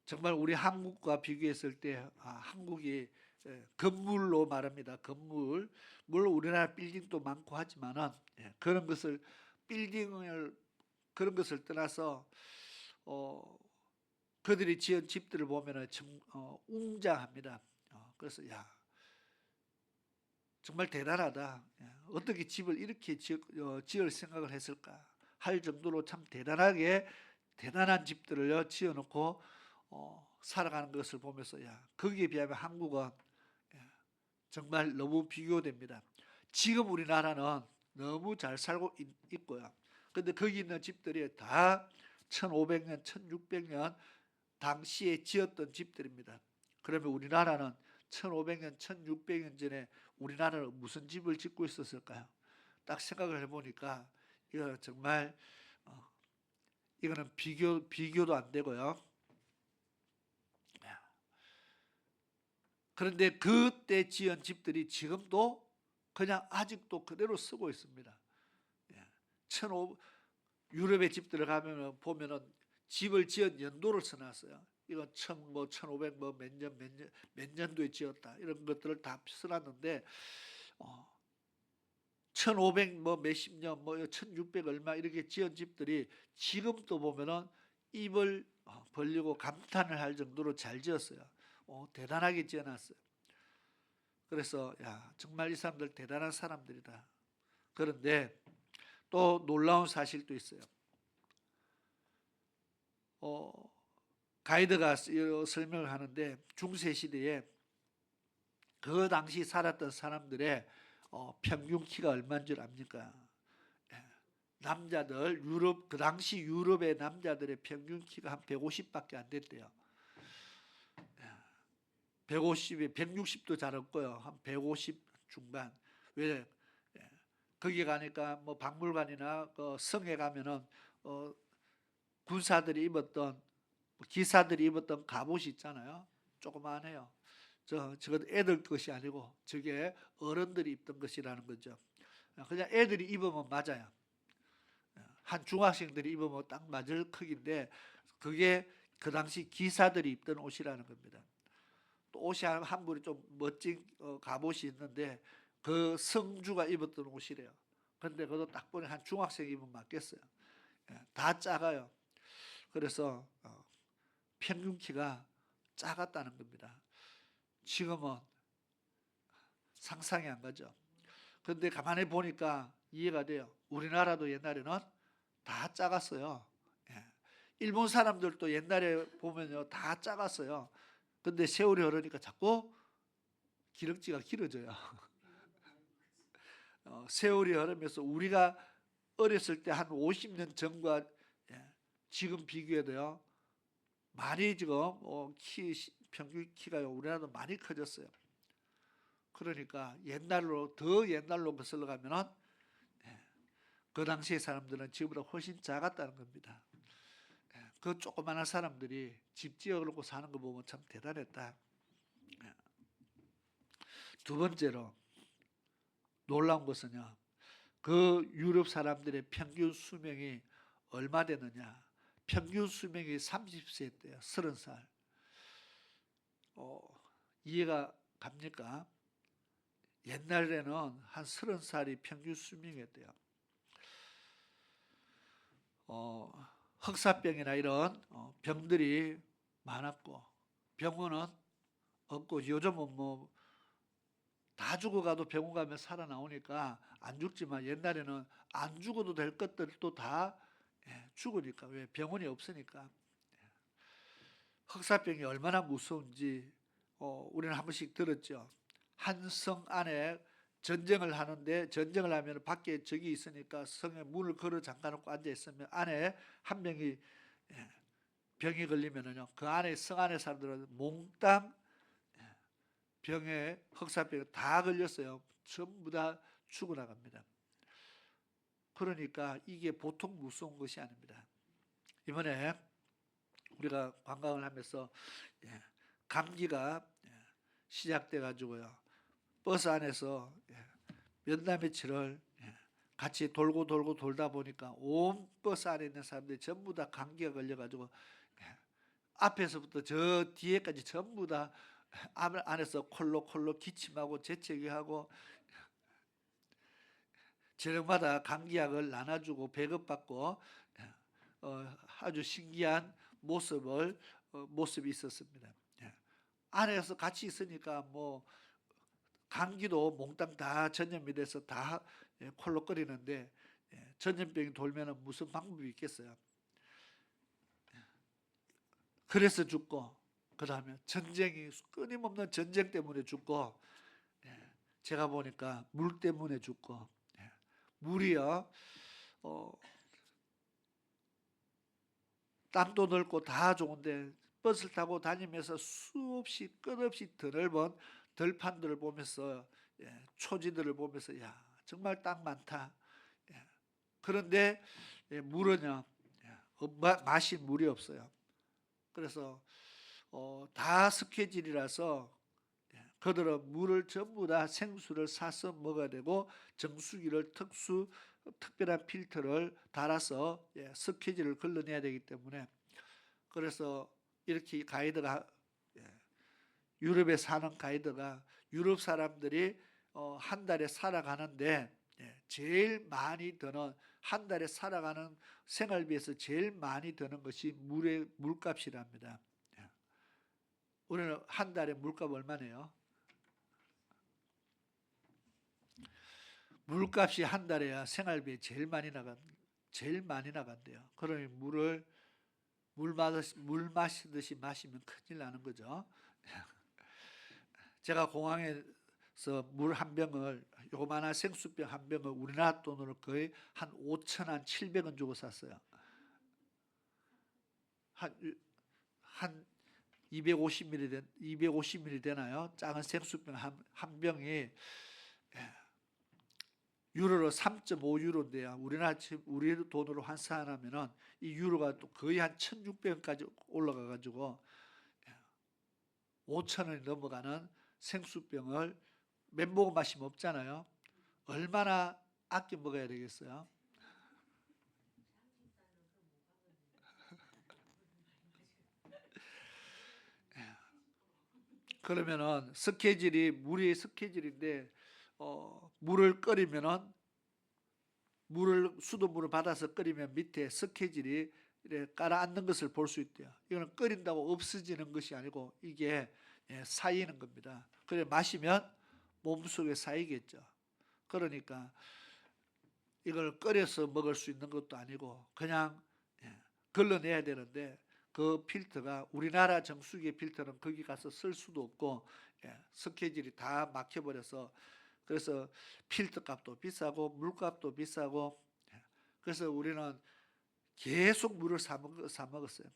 정말 우리 한국과 비교했을 때 한국이 건물로 말합니다. 건물 물론 우리나라 빌딩도 많고 하지만은 그런 것을 그런 것을 떠나서 그들이 지은 집들을 보면은 웅장합니다. 그래서 정말 대단하다. 어떻게 집을 이렇게 지을 생각을 했을까 할 정도로 참 대단한 집들을 지어놓고 살아가는 것을 보면서 거기에 비하면 한국은 정말 너무 비교됩니다. 지금 우리나라는 너무 잘 살고 있고요. 근데 거기 있는 집들이 다 1500년, 1600년 당시에 지었던 집들입니다. 그러면 우리나라는 1500년, 1600년 전에 우리나라는 무슨 집을 짓고 있었을까요? 딱 생각을 해보니까 이거 정말 이거는 비교도 안 되고요. 그런데 그때 지은 집들이 지금도 그냥 아직도 그대로 쓰고 있습니다. 유럽의 집들을 가면 보면은 집을 지은 연도를 써놨어요. 이건 1500 몇 년도에 지었다 이런 것들을 다 써놨는데 1500 몇십 년 1600 얼마 이렇게 지은 집들이 지금도 보면은 입을 벌리고 감탄을 할 정도로 잘 지었어요. 대단하게 지어놨어요. 그래서 정말 이 사람들 대단한 사람들이다. 그런데 또 놀라운 사실도 있어요. 가이드가 설명을 하는데 중세 시대에 그 당시 살았던 사람들의 평균 키가 얼마인 줄 압니까? 남자들 그 당시 유럽의 남자들의 평균 키가 한 150밖에 안 됐대요. 150에 160도 잘 없고요. 한 150 중반. 왜 거기 가니까 뭐 박물관이나 성에 가면은 군사들이 입었던 기사들이 입었던 갑옷이 있잖아요. 조그만해요. 저건 애들 것이 아니고 저게 어른들이 입던 것이라는 거죠. 그냥 애들이 입으면 맞아요. 한 중학생들이 입으면 딱 맞을 크기인데 그게 그 당시 기사들이 입던 옷이라는 겁니다. 또 옷이 한 벌이 좀 멋진 갑옷이 있는데 그 성주가 입었던 옷이래요. 근데 그것도 딱 보니 한 중학생이 입으면 맞겠어요. 예, 다 작아요. 그래서 평균 키가 작았다는 겁니다. 지금은 상상이 안 가죠. 그런데 가만히 보니까 이해가 돼요. 우리나라도 옛날에는 다 작았어요. 예. 일본 사람들도 옛날에 보면요 다 작았어요. 근데 세월이 흐르니까 자꾸 기럭지가 길어져요. 세월이 흐르면서 우리가 어렸을 때 한 50년 전과 지금 비교해도요 많이 지금 평균 키가요 우리나라도 많이 커졌어요. 그러니까 옛날로 더 옛날로 거슬러 가면은 그 당시의 사람들은 지금보다 훨씬 작았다는 겁니다. 그 조그마한 사람들이 집 지어놓고 사는 거 보면 참 대단했다. 두 번째로 놀라운 것은요. 그 유럽 사람들의 평균 수명이 얼마 되느냐. 평균 수명이 30세였대요. 30살. 이해가 갑니까? 옛날에는 한 30살이 평균 수명이었대요. 흑사병이나 이런 병들이 많았고 병원은 없고 요즘은 뭐 다 죽어가도 병원 가면 살아나오니까 안 죽지만 옛날에는 안 죽어도 될 것들도 다 죽으니까 왜 병원이 없으니까 흑사병이 얼마나 무서운지 우리는 한 번씩 들었죠. 한 성 안에 전쟁을 하는데 전쟁을 하면 밖에 적이 있으니까 성에 문을 걸어 잠가놓고 앉아 있으면 안에 한 명이 병이 걸리면은요 그 안에 성 안에 사람들은 몽땅 병에 흑사병에 다 걸렸어요. 전부 다 죽어나갑니다. 그러니까 이게 보통 무서운 것이 아닙니다. 이번에 우리가 관광을 하면서 감기가 시작돼 가지고요 버스 안에서 몇 날 며칠을 같이 돌고 돌다 보니까 온 버스 안에 있는 사람들이 전부 다 감기가 걸려가지고 앞에서부터 저 뒤에까지 전부 다 안에서 콜록콜록 기침하고 재채기하고 저녁마다 감기약을 나눠주고 배급받고 아주 신기한 모습이 있었습니다. 안에서 같이 있으니까 뭐 감기도 몽땅 다 전염이 돼서 다 콜록거리는데 전염병이 돌면은 무슨 방법이 있겠어요? 그래서 죽고 그 다음에 전쟁이 끊임없는 전쟁 때문에 죽고 제가 보니까 물 때문에 죽고 물이요 땅도 넓고 다 좋은데 버스를 타고 다니면서 수없이 끝없이 드넓은 들판들을 보면서 초지들을 보면서 야 정말 땅 많다. 그런데 물은요 마실 물이 없어요. 그래서 다 스케줄이라서 그들은 물을 전부 다 생수를 사서 먹어야 되고 정수기를 특별한 필터를 달아서 스케줄을 걸러내야 되기 때문에 그래서 이렇게 가이드가 유럽에 사는 가이드가 유럽 사람들이 한 달에 살아가는데 제일 많이 드는 한 달에 살아가는 생활비에서 제일 많이 드는 것이 물값이랍니다. 우리는 한 달에 물값 얼마네요? 물값이 한 달에야 생활비에 제일 많이 나간대요. 그러니 물 마시듯이 마시면 큰일 나는 거죠. 제가 공항에서 물 한 병을 요만한 생수병 한 병을 우리나라 돈으로 거의 한 5,000원, 700원 주고 샀어요. 한 250ml 되나요? 작은 생수병 한 병이 유로로 3.5유로인데요. 우리 돈으로 환산하면은 이 유로가 또 거의 한 1,600원까지 올라가 가지고 5,000원이 넘어가는 생수병을 멘보고 마시면 없잖아요. 얼마나 아껴 먹어야 되겠어요? 그러면은 스케줄이 물이 스케줄인데 물을 끓이면은 수돗물을 받아서 끓이면 밑에 스케줄이 이렇게 깔아앉는 것을 볼 수 있대요. 이거는 끓인다고 없어지는 것이 아니고 이게 쌓이는 겁니다. 그래 마시면 몸속에 쌓이겠죠. 그러니까 이걸 끓여서 먹을 수 있는 것도 아니고 그냥 걸러내야 되는데 그 필터가 우리나라 정수기 필터는 거기 가서 쓸 수도 없고 스케줄이 다 막혀버려서 그래서 필터 값도 비싸고 물값도 비싸고 그래서 우리는 계속 물을 사 먹었어요.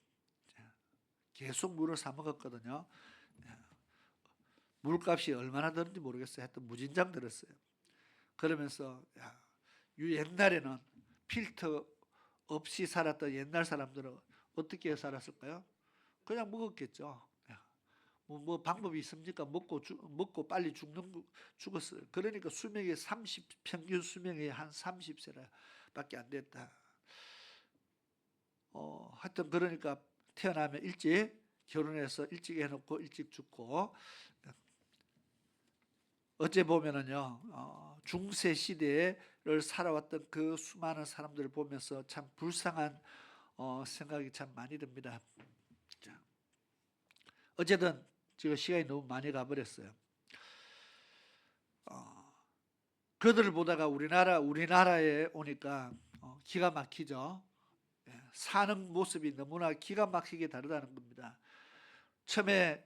계속 물을 사 먹었거든요. 물값이 얼마나 드는지 모르겠어요. 하여튼 무진장 들었어요. 그러면서 옛날에는 필터 없이 살았던 옛날 사람들은 어떻게 살았을까요? 그냥 먹었겠죠. 뭐 방법이 있습니까? 먹고 빨리 죽었어요. 그러니까 수명이 평균 수명이 한 30세밖에 안 됐다. 하여튼 그러니까 태어나면 일찍 결혼해서 일찍 해놓고 일찍 죽고 어째 보면은요 중세 시대를 살아왔던 그 수많은 사람들을 보면서 참 불쌍한 생각이 참 많이 듭니다. 자, 어쨌든 지금 시간이 너무 많이 가버렸어요. 그들을 보다가 우리나라에 오니까 기가 막히죠. 사는 모습이 너무나 기가 막히게 다르다는 겁니다. 처음에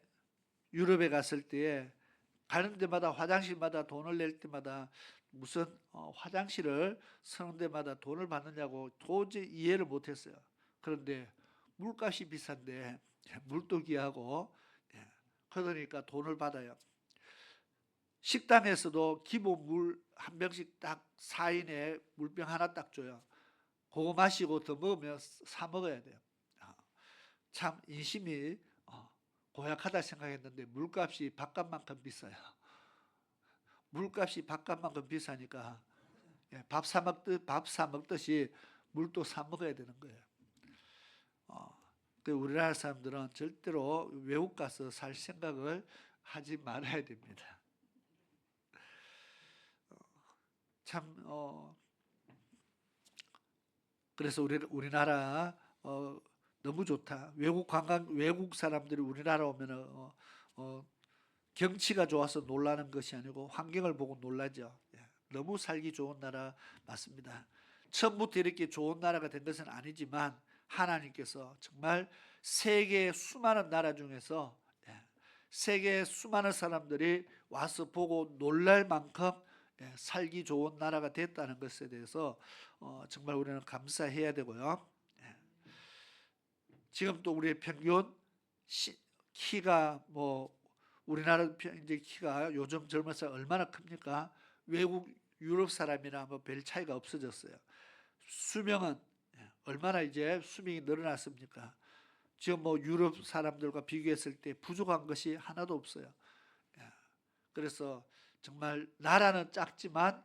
유럽에 갔을 때에 가는 데마다 화장실마다 돈을 낼 때마다 무슨 화장실을 쓰는 데마다 돈을 받느냐고 도저히 이해를 못했어요. 그런데 물값이 비싼데 물도 귀하고 그러니까 돈을 받아요. 식당에서도 기본 물 한 병씩 딱 4인에 물병 하나 딱 줘요. 그거 마시고 더 먹으면 사 먹어야 돼요. 참 인심이 고약하다 생각했는데 물값이 밥값만큼 비싸요. 물값이 밥값만큼 비싸니까 밥 사 먹듯이 물도 사 먹어야 되는 거예요. 우리나라 사람들은 절대로 외국 가서 살 생각을 하지 말아야 됩니다. 참 그래서 우리나라 너무 좋다. 외국 사람들이 우리나라 오면은 경치가 좋아서 놀라는 것이 아니고 환경을 보고 놀라죠. 너무 살기 좋은 나라 맞습니다. 처음부터 이렇게 좋은 나라가 된 것은 아니지만 하나님께서 정말 세계 수많은 나라 중에서 세계 수많은 사람들이 와서 보고 놀랄 만큼 살기 좋은 나라가 됐다는 것에 대해서 정말 우리는 감사해야 되고요. 지금 또 우리의 평균 키가 우리나라 이제 키가 요즘 젊은 사람 얼마나 큽니까? 외국 유럽 사람이나 별 차이가 없어졌어요. 수명은 얼마나 이제 수명이 늘어났습니까? 지금 유럽 사람들과 비교했을 때 부족한 것이 하나도 없어요. 그래서 정말 나라는 작지만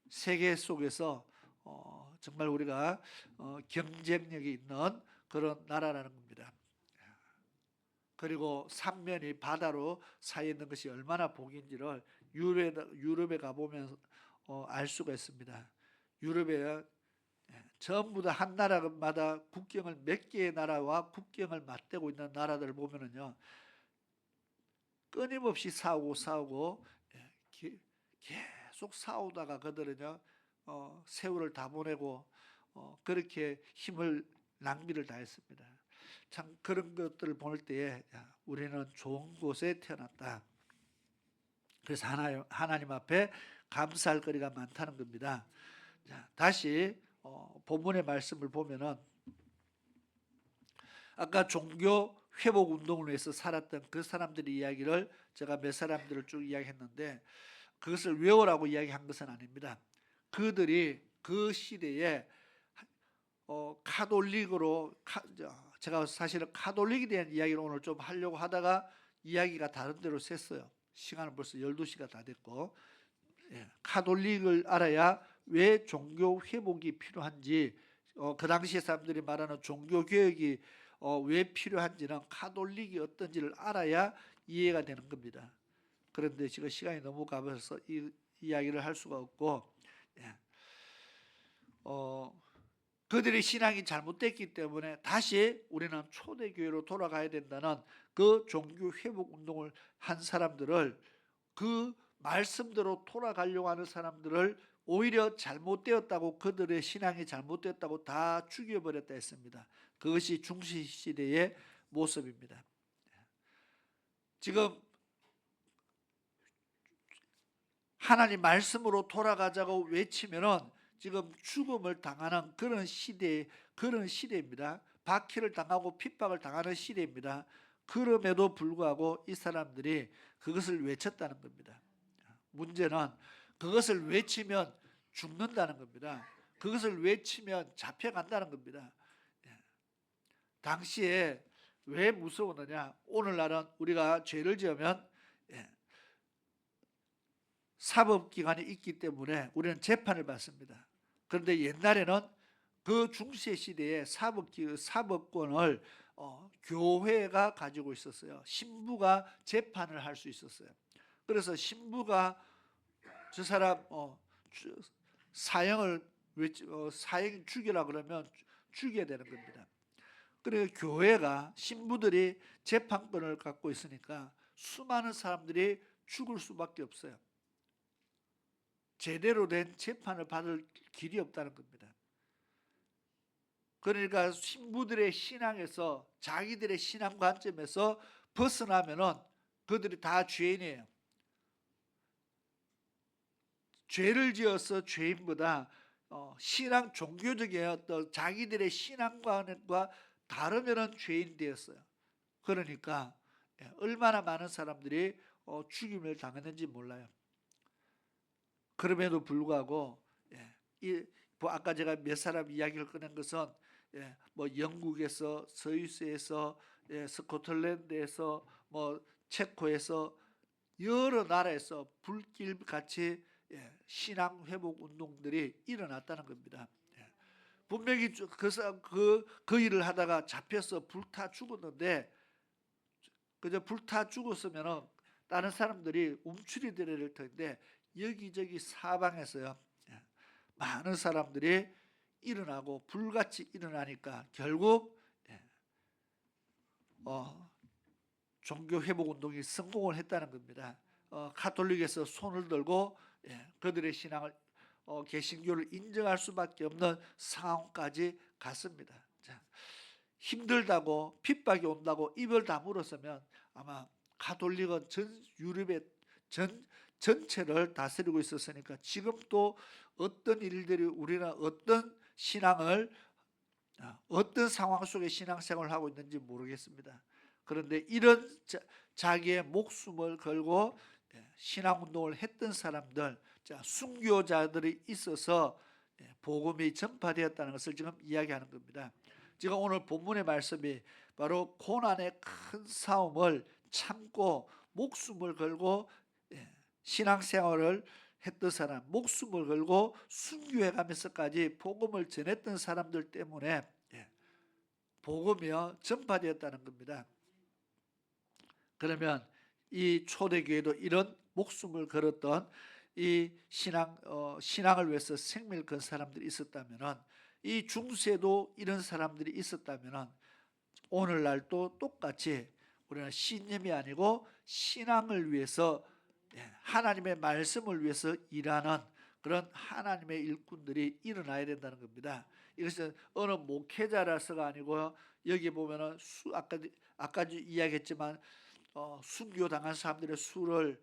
세계 속에서 정말 우리가 경쟁력이 있는 그런 나라라는 겁니다. 그리고 삼면이 바다로 쌓여 있는 것이 얼마나 복인지를 유럽에 가보면 알 수가 있습니다. 유럽에 전부 다 한 나라마다 국경을 몇 개의 나라와 국경을 맞대고 있는 나라들을 보면은요 끊임없이 싸우고 계속 싸우다가 그들은요 세월을 다 보내고 그렇게 힘을 낭비를 다 했습니다. 참 그런 것들을 볼 때에 우리는 좋은 곳에 태어났다. 그래서 하나님 앞에 감사할 거리가 많다는 겁니다. 자, 다시 본문의 말씀을 보면은 아까 종교 회복 운동을 위해서 살았던 그 사람들의 이야기를 제가 몇 사람들을 쭉 이야기했는데 그것을 외우라고 이야기한 것은 아닙니다. 그들이 그 시대에 카톨릭으로 제가 사실은 카톨릭에 대한 이야기를 오늘 좀 하려고 하다가 이야기가 다른 데로 샜어요. 시간은 벌써 12시가 다 됐고 카톨릭을 알아야 왜 종교 회복이 필요한지 그 당시에 사람들이 말하는 종교 개혁이 왜 필요한지는 카톨릭이 어떤지를 알아야 이해가 되는 겁니다. 그런데 지금 시간이 너무 가버려서 이 이야기를 할 수가 없고, 예. 그들의 신앙이 잘못됐기 때문에 다시 우리는 초대교회로 돌아가야 된다는 그 종교 회복 운동을 한 사람들을, 그 말씀대로 돌아가려고 하는 사람들을 오히려 잘못되었다고, 그들의 신앙이 잘못되었다고 다 죽여버렸다 했습니다. 그것이 중시시대의 모습입니다. 지금 하나님 말씀으로 돌아가자고 외치면은 지금 죽음을 당하는 그런 시대입니다. 박해를 당하고 핍박을 당하는 시대입니다. 그럼에도 불구하고 이 사람들이 그것을 외쳤다는 겁니다. 문제는 그것을 외치면 죽는다는 겁니다. 그것을 외치면 잡혀간다는 겁니다. 당시에 왜 무서웠느냐? 오늘날은 우리가 죄를 지으면 사법기관이 있기 때문에 우리는 재판을 받습니다. 그런데 옛날에는 그 중세 시대에 사법권을 교회가 가지고 있었어요. 신부가 재판을 할 수 있었어요. 그래서 신부가 저 사람 사형 죽이라 그러면 죽여야 되는 겁니다. 그래서 교회가, 신부들이 재판권을 갖고 있으니까 수많은 사람들이 죽을 수밖에 없어요. 제대로 된 재판을 받을 길이 없다는 겁니다. 그러니까 신부들의 신앙에서, 자기들의 신앙 관점에서 벗어나면은 그들이 다 죄인이에요. 죄를 지어서 죄인보다 신앙, 종교적인 어떤 자기들의 신앙관과 다르면은 죄인 되었어요. 그러니까 얼마나 많은 사람들이 죽임을 당했는지 몰라요. 그럼에도 불구하고 아까 제가 몇 사람 이야기를 꺼낸 것은 뭐 영국에서, 스위스에서, 스코틀랜드에서, 뭐 체코에서, 여러 나라에서 불길같이 신앙 회복 운동들이 일어났다는 겁니다. 분명히 그 일을 하다가 잡혀서 불타 죽었는데, 그저 불타 죽었으면은 다른 사람들이 움츠리 들어야 될 텐데 여기저기 사방에서요 많은 사람들이 일어나고 불같이 일어나니까 결국 종교 회복 운동이 성공을 했다는 겁니다. 가톨릭에서 손을 들고 그들의 신앙을, 개신교를 인정할 수밖에 없는 상황까지 갔습니다. 자, 힘들다고, 핍박이 온다고 입을 다물었으면 아마 가톨릭은 전 유럽의 전체를 다스리고 있었으니까 지금 또 어떤 일들이, 우리는 어떤 신앙을, 어떤 상황 속에 신앙생활을 하고 있는지 모르겠습니다. 그런데 이런 자기의 목숨을 걸고 신앙운동을 했던 사람들, 순교자들이 있어서 복음이 전파되었다는 것을 지금 이야기하는 겁니다. 지금 오늘 본문의 말씀이 바로 고난의 큰 싸움을 참고 목숨을 걸고 신앙생활을 했던 사람, 목숨을 걸고 순교해 가면서까지 복음을 전했던 사람들 때문에 복음이 전파되었다는 겁니다. 그러면 이 초대교회도 이런 목숨을 걸었던 이 신앙을 위해서 생명을 건 사람들이 있었다면은, 이 중세도 이런 사람들이 있었다면은 오늘날도 똑같이 우리는 신념이 아니고 신앙을 위해서, 하나님의 말씀을 위해서 일하는 그런 하나님의 일꾼들이 일어나야 된다는 겁니다. 이것은 어느 목회자라서가 아니고, 여기 보면은 아까 이야기했지만 순교 당한 사람들의 수를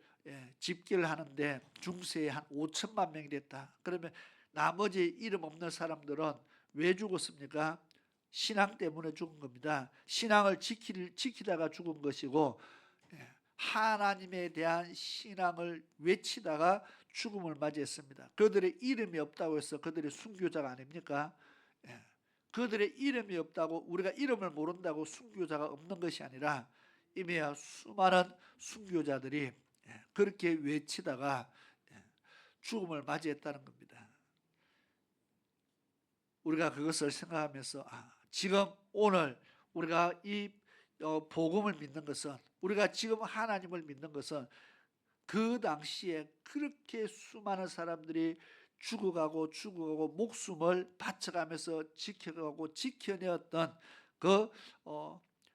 집계를 하는데 중세에 한 5천만 명이 됐다. 그러면 나머지 이름 없는 사람들은 왜 죽었습니까? 신앙 때문에 죽은 겁니다. 신앙을 지키다가 죽은 것이고, 하나님에 대한 신앙을 외치다가 죽음을 맞이했습니다. 그들의 이름이 없다고 해서 그들이 순교자가 아닙니까? 그들의 이름이 없다고, 우리가 이름을 모른다고 순교자가 없는 것이 아니라 이미 수많은 순교자들이 그렇게 외치다가 죽음을 맞이했다는 겁니다. 우리가 그것을 생각하면서 지금 오늘 우리가 이 복음을 믿는 것은, 우리가 지금 하나님을 믿는 것은 그 당시에 그렇게 수많은 사람들이 죽어가고 목숨을 바쳐가면서 지켜가고 지켜내었던 그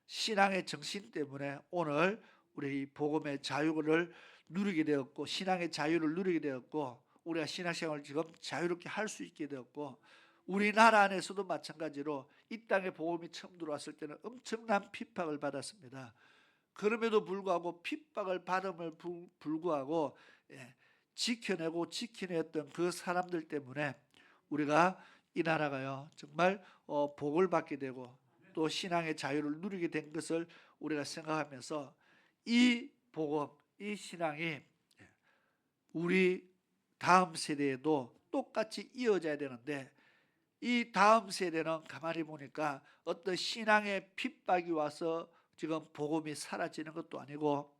신앙의 정신 때문에 오늘 우리 이 복음의 자유를 누리게 되었고, 신앙의 자유를 누리게 되었고, 우리가 신앙생활을 지금 자유롭게 할 수 있게 되었고, 우리나라 안에서도 마찬가지로 이 땅에 복음이 처음 들어왔을 때는 엄청난 핍박을 받았습니다. 그럼에도 불구하고 핍박을 받음을 불구하고 지켜내고 지켜냈던 그 사람들 때문에 우리가 이 나라가요 정말 복을 받게 되고 또 신앙의 자유를 누리게 된 것을 우리가 생각하면서, 이 복음, 이 신앙이 우리 다음 세대에도 똑같이 이어져야 되는데, 이 다음 세대는 가만히 보니까 어떤 신앙의 핍박이 와서 지금 복음이 사라지는 것도 아니고,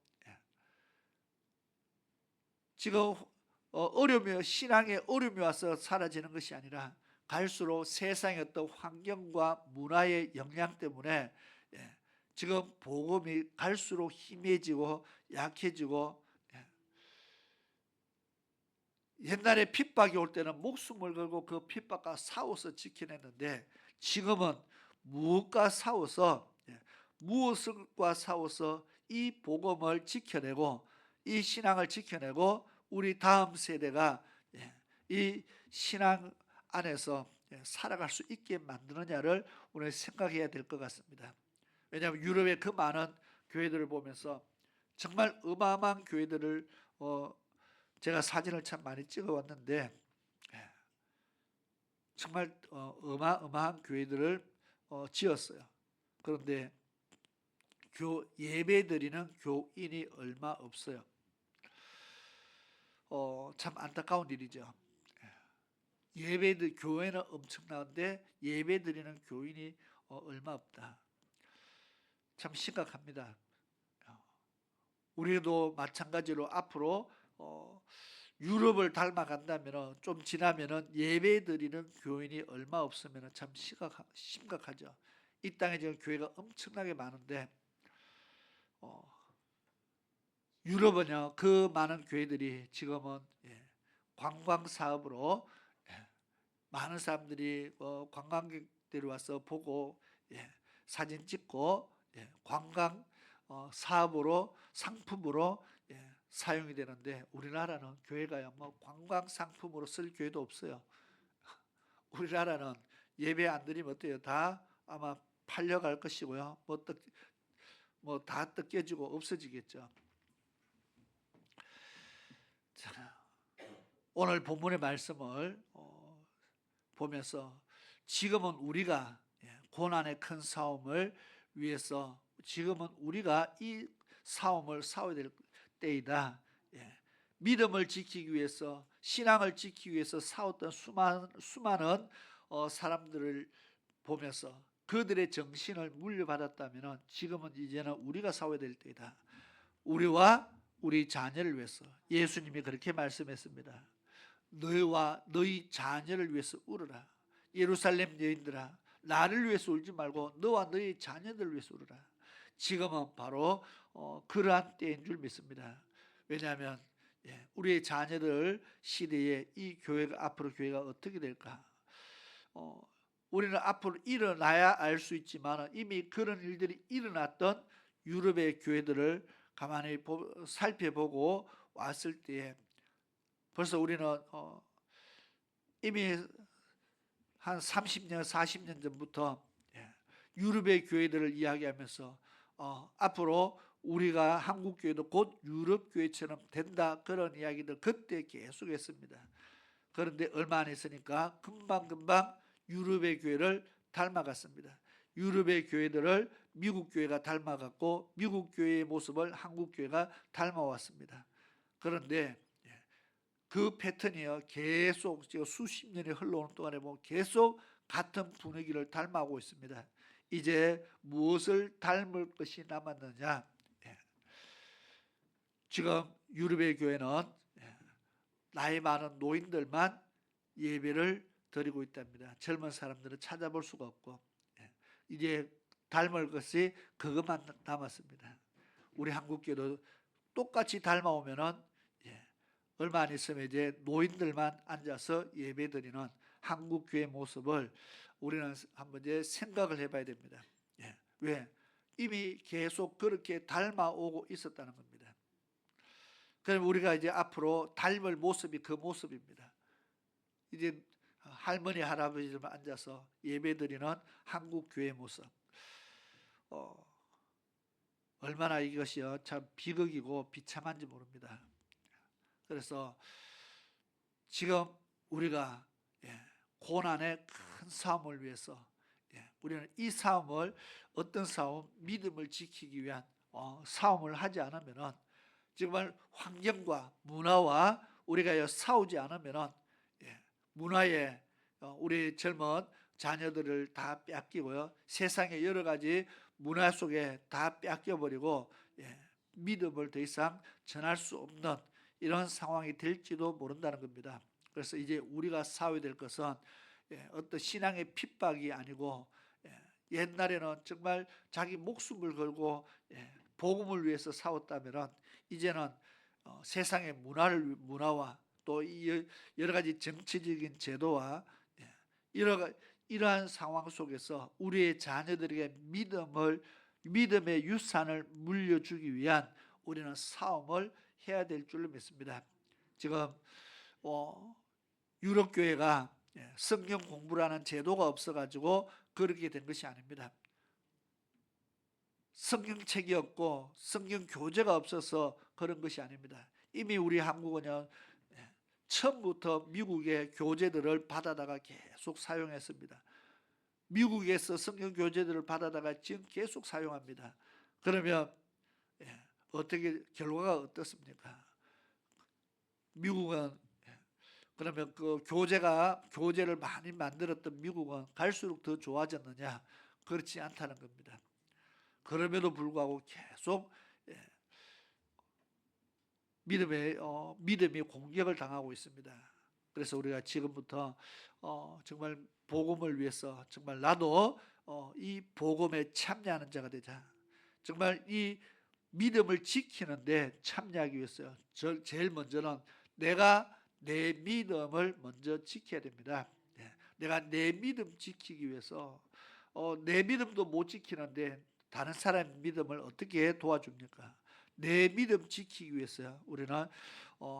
지금 어려움이, 신앙의 어려움이 와서 사라지는 것이 아니라 갈수록 세상의 어떤 환경과 문화의 영향 때문에 지금 복음이 갈수록 희미해지고 약해지고, 옛날에 핍박이 올 때는 목숨을 걸고 그 핍박과 싸워서 지켜냈는데, 지금은 무엇과 싸워서 이 복음을 지켜내고 이 신앙을 지켜내고 우리 다음 세대가 이 신앙 안에서 살아갈 수 있게 만드느냐를 오늘 생각해야 될 것 같습니다. 왜냐하면 유럽의 그 많은 교회들을 보면서 정말 어마어마한 교회들을 제가 사진을 참 많이 찍어왔는데, 정말 어마어마한 교회들을 지었어요. 그런데 예배드리는 교인이 얼마 없어요. 참 안타까운 일이죠. 교회는 엄청나는데 예배드리는 교인이 얼마 없다. 참 심각합니다. 우리도 마찬가지로 앞으로 유럽을 닮아간다면, 좀 지나면은 예배드리는 교인이 얼마 없으면 참 심각하죠. 이 땅에 지금 교회가 엄청나게 많은데 유럽은요 그 많은 교회들이 지금은 관광 사업으로 많은 사람들이 관광객들이 와서 보고 사진 찍고 관광 사업으로, 상품으로 사용이 되는데, 우리나라는 교회가요 뭐 관광 상품으로 쓸 교회도 없어요. 우리나라는 예배 안 드리면 어때요? 다 아마 팔려갈 것이고요. 다 뜯겨지고 없어지겠죠. 자, 오늘 본문의 말씀을 보면서 지금은 우리가 고난의 큰 싸움을 위해서, 지금은 우리가 이 싸움을 싸워야 될 때이다. 믿음을 지키기 위해서, 신앙을 지키기 위해서 싸웠던 수많은 사람들을 보면서 그들의 정신을 물려받았다면 지금은 이제는 우리가 싸워야 될 때이다. 우리와 우리 자녀를 위해서. 예수님이 그렇게 말씀했습니다. 너희와 너희 자녀를 위해서 울어라. 예루살렘 여인들아, 나를 위해서 울지 말고 너와 너희 자녀들을 위해서 울어라. 지금은 바로 그러한 때인 줄 믿습니다. 왜냐하면 우리의 자녀들 시대에 이 교회가, 앞으로 교회가 어떻게 될까? 우리는 앞으로 일어나야 알 수 있지만 이미 그런 일들이 일어났던 유럽의 교회들을 가만히 살펴보고 왔을 때에 벌써 우리는 이미 한 30년, 40년 전부터 유럽의 교회들을 이야기하면서 앞으로 우리가 한국 교회도 곧 유럽 교회처럼 된다, 그런 이야기들 그때 계속 했습니다. 그런데 얼마 안 했으니까 금방 유럽의 교회를 닮아갔습니다. 유럽의 교회들을 미국 교회가 닮아갔고 미국 교회의 모습을 한국 교회가 닮아왔습니다. 그런데 그 패턴이요 계속 수십 년이 흘러오는 동안에 보면 계속 같은 분위기를 닮아오고 있습니다. 이제 무엇을 닮을 것이 남았느냐? 지금 유럽의 교회는 나이 많은 노인들만 예배를 드리고 있답니다. 젊은 사람들은 찾아볼 수가 없고, 이제 닮을 것이 그것만 남았습니다. 우리 한국교도 똑같이 닮아오면은 얼마 안 있으면 이제 노인들만 앉아서 예배드리는 한국교회 모습을 우리는 한번 이제 생각을 해봐야 됩니다. 왜? 이미 계속 그렇게 닮아오고 있었다는 겁니다. 그럼 우리가 이제 앞으로 닮을 모습이 그 모습입니다. 이제 할머니 할아버지들만 앉아서 예배드리는 한국교회 모습. 얼마나 이것이 참 비극이고 비참한지 모릅니다. 그래서 지금 우리가 고난의 큰 싸움을 위해서 우리는 이 싸움을 어떤 싸움? 믿음을 지키기 위한 싸움을 하지 않으면은 정말 환경과 문화와 우리가 싸우지 않으면은 문화에 우리 젊은 자녀들을 다 뺏기고요. 세상의 여러 가지 문화 속에 다 뺏겨버리고 믿음을 더 이상 전할 수 없는 이런 상황이 될지도 모른다는 겁니다. 그래서 이제 우리가 싸워야 될 것은 어떤 신앙의 핍박이 아니고 옛날에는 정말 자기 목숨을 걸고 복음을 위해서 싸웠다면 이제는 세상의 문화와 또 여러 가지 정치적인 제도와 이러한 상황 속에서 우리의 자녀들에게 믿음의 유산을 물려주기 위한 우리는 싸움을 해야 될 줄로 믿습니다. 지금 유럽 교회가 성경 공부라는 제도가 없어가지고 그렇게 된 것이 아닙니다. 성경책이 없고 성경 교재가 없어서 그런 것이 아닙니다. 이미 우리 한국은요 처음부터 미국의 교재들을 받아다가 계속 사용했습니다. 미국에서 성경 교재들을 받아다가 지금 계속 사용합니다. 그러면 어떻게 결과가 어떻습니까? 미국은 그러면 그 교재를 많이 만들었던 미국은 갈수록 더 좋아졌느냐? 그렇지 않다는 겁니다. 그럼에도 불구하고 계속 믿음이 공격을 당하고 있습니다. 그래서 우리가 지금부터 정말 복음을 위해서 정말 나도 이 복음에 참여하는 자가 되자. 정말 이 믿음을 지키는데 참여하기 위해서요. 제일 먼저는 내가 내 믿음을 먼저 지켜야 됩니다. 내가 내 믿음 지키기 위해서 내 믿음도 못 지키는데 다른 사람의 믿음을 어떻게 도와줍니까? 내 믿음 지키기 위해서요. 우리는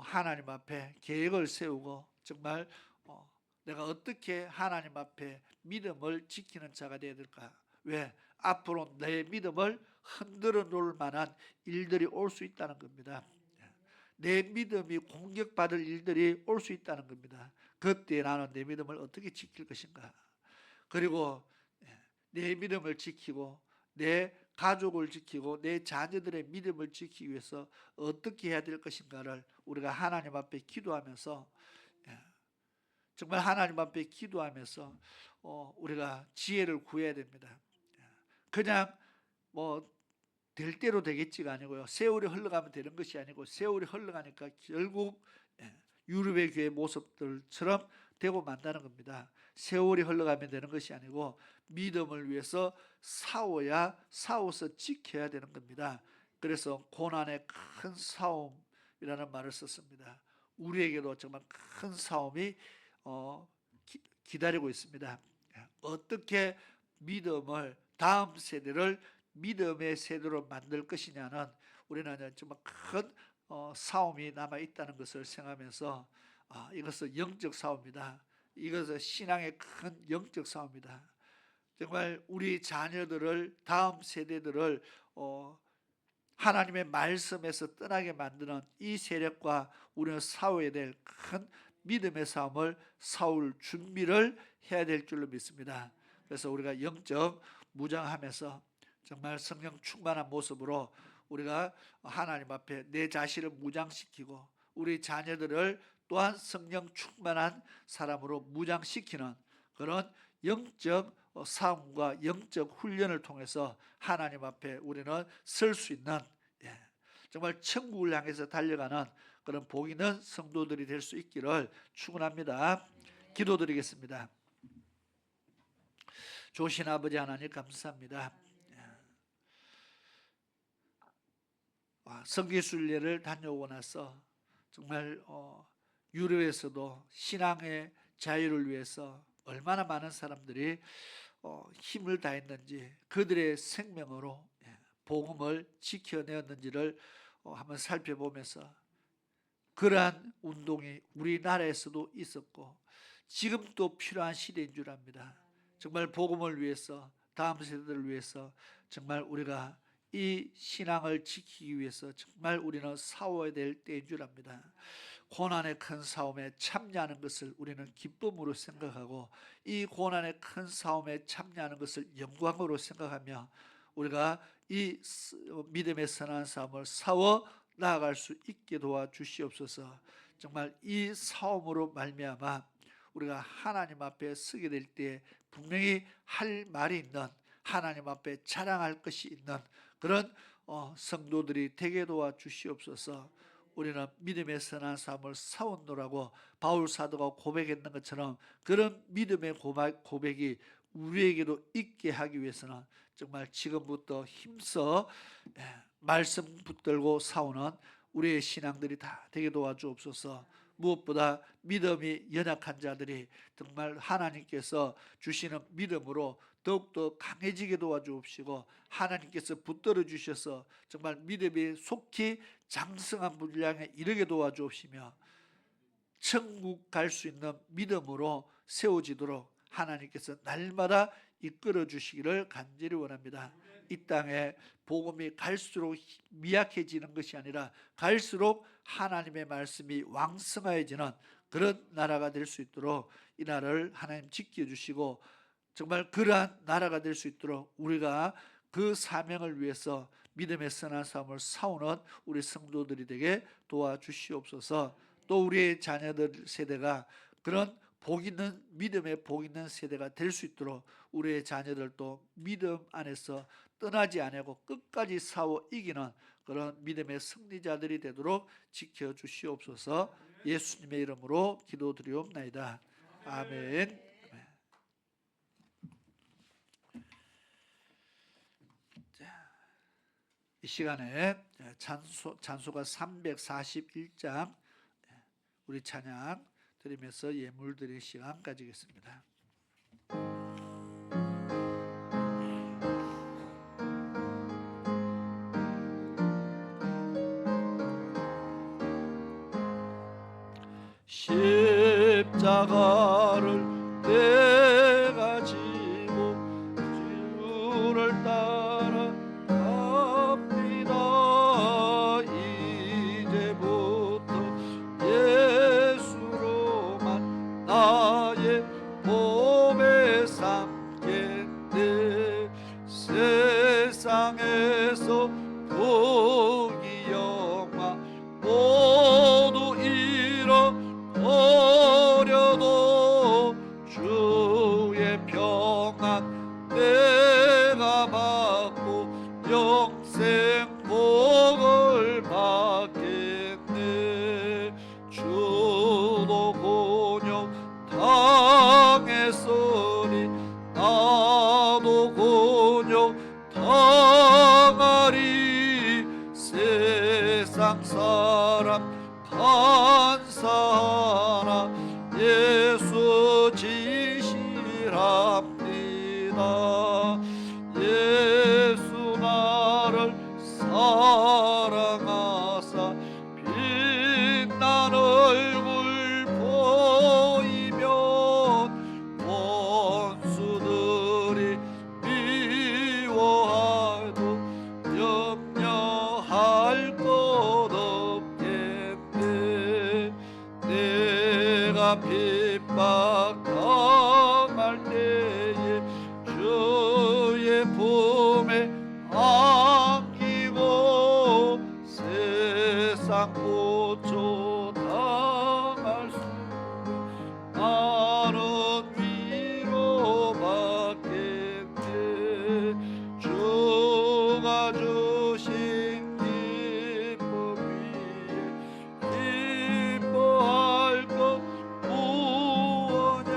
하나님 앞에 계획을 세우고 정말 내가 어떻게 하나님 앞에 믿음을 지키는 자가 되어야 될까? 왜? 앞으로 내 믿음을 흔들어 놓을 만한 일들이 올 수 있다는 겁니다. 내 믿음이 공격받을 일들이 올 수 있다는 겁니다. 그때 나는 내 믿음을 어떻게 지킬 것인가? 그리고 내 믿음을 지키고 내 가족을 지키고 내 자녀들의 믿음을 지키기 위해서 어떻게 해야 될 것인가를 우리가 하나님 앞에 기도하면서 정말 하나님 앞에 기도하면서 우리가 지혜를 구해야 됩니다. 그냥 될 대로 되겠지가 아니고요. 세월이 흘러가면 되는 것이 아니고 세월이 흘러가니까 결국 유럽의 교회 모습들처럼 되고 만다는 겁니다. 세월이 흘러가면 되는 것이 아니고 믿음을 위해서 싸워서 지켜야 되는 겁니다. 그래서 고난의 큰 싸움이라는 말을 썼습니다. 우리에게도 정말 큰 싸움이 기다리고 있습니다. 어떻게 믿음을 다음 세대를 믿음의 세대로 만들 것이냐는 우리는 정말 큰 싸움이 남아 있다는 것을 생각하면서 이것은 영적 싸움이다. 이것은 신앙의 큰 영적 싸움이다. 정말 우리 자녀들을 다음 세대들을 하나님의 말씀에서 떠나게 만드는 이 세력과 우리는 싸워야 될 큰 믿음의 싸움을 싸울 준비를 해야 될 줄로 믿습니다. 그래서 우리가 영적 무장하면서 정말 성령 충만한 모습으로 우리가 하나님 앞에 내 자신을 무장시키고 우리 자녀들을 또한 성령 충만한 사람으로 무장시키는 그런 영적 싸움과 영적 훈련을 통해서 하나님 앞에 우리는 설 수 있는 정말 천국을 향해서 달려가는 그런 복 있는 성도들이 될 수 있기를 축원합니다. 기도드리겠습니다. 좋으신 아버지 하나님 감사합니다. 선교순례를 다녀오고 나서 정말 유럽에서도 신앙의 자유를 위해서 얼마나 많은 사람들이 힘을 다했는지, 그들의 생명으로 복음을 지켜내었는지를 한번 살펴보면서 그러한 운동이 우리나라에서도 있었고 지금도 필요한 시대인 줄 압니다. 정말 복음을 위해서, 다음 세대들을 위해서 정말 우리가 이 신앙을 지키기 위해서 정말 우리는 싸워야 될 때인 줄 압니다. 고난의 큰 싸움에 참여하는 것을 우리는 기쁨으로 생각하고 이 고난의 큰 싸움에 참여하는 것을 영광으로 생각하며 우리가 이 믿음의 선한 싸움을 싸워 나아갈 수 있게 도와주시옵소서. 정말 이 싸움으로 말미암아 우리가 하나님 앞에 서게 될 때 분명히 할 말이 있는, 하나님 앞에 자랑할 것이 있는 그런 성도들이 되게 도와주시옵소서. 우리는 믿음의 선한 삶을 싸웠노라고 바울 사도가 고백했는 것처럼 그런 믿음의 고백이 우리에게도 있게 하기 위해서는 정말 지금부터 힘써 말씀 붙들고 싸우는 우리의 신앙들이 다 되게 도와주옵소서. 무엇보다 믿음이 연약한 자들이 정말 하나님께서 주시는 믿음으로 더욱더 강해지게 도와주옵시고 하나님께서 붙들어 주셔서 정말 믿음이 속히 장성한 분량에 이르게 도와주옵시며 천국 갈 수 있는 믿음으로 세워지도록 하나님께서 날마다 이끌어 주시기를 간절히 원합니다. 이 땅에 복음이 갈수록 미약해지는 것이 아니라 갈수록 하나님의 말씀이 왕성해지는 그런 나라가 될 수 있도록 이 나라를 하나님 지켜주시고 정말 그러한 나라가 될 수 있도록 우리가 그 사명을 위해서 믿음의 선한 싸움을 싸우는 우리 성도들이 되게 도와주시옵소서. 또 우리의 자녀들 세대가 그런 복 있는 믿음의 복 있는 세대가 될 수 있도록 우리의 자녀들도 믿음 안에서 떠나지 않고 끝까지 싸워 이기는 그런 믿음의 승리자들이 되도록 지켜주시옵소서. 예수님의 이름으로 기도드리옵나이다. 아멘. 이 시간에 찬송가 341장 우리 찬양 드리면서 예물 드릴 시간 가지겠습니다. 십자가를 내가 지고 주를 따라 갑니다. 이제부터 예수로만 나의 몸에 삼겠네. 세상에서 복이 영화 모두 잃어버려도 주의 평안 내가 받고 영생 복을 받겠네. 주도 곤욕 당했으니 나도 곤욕 당하리. 세상 사람 간사하나 예수 지시랍니다. 예수 나를 사랑하사 빛난 얼굴 보이면 원수들이 미워하도 염려할 것 없겠네. 내가 핍박 당할 때에 주의 품에 안기고 세상 고초 당할 수 나는 위로받겠네. 주가 주신 기쁨 위에 기뻐할 것 무엇냐.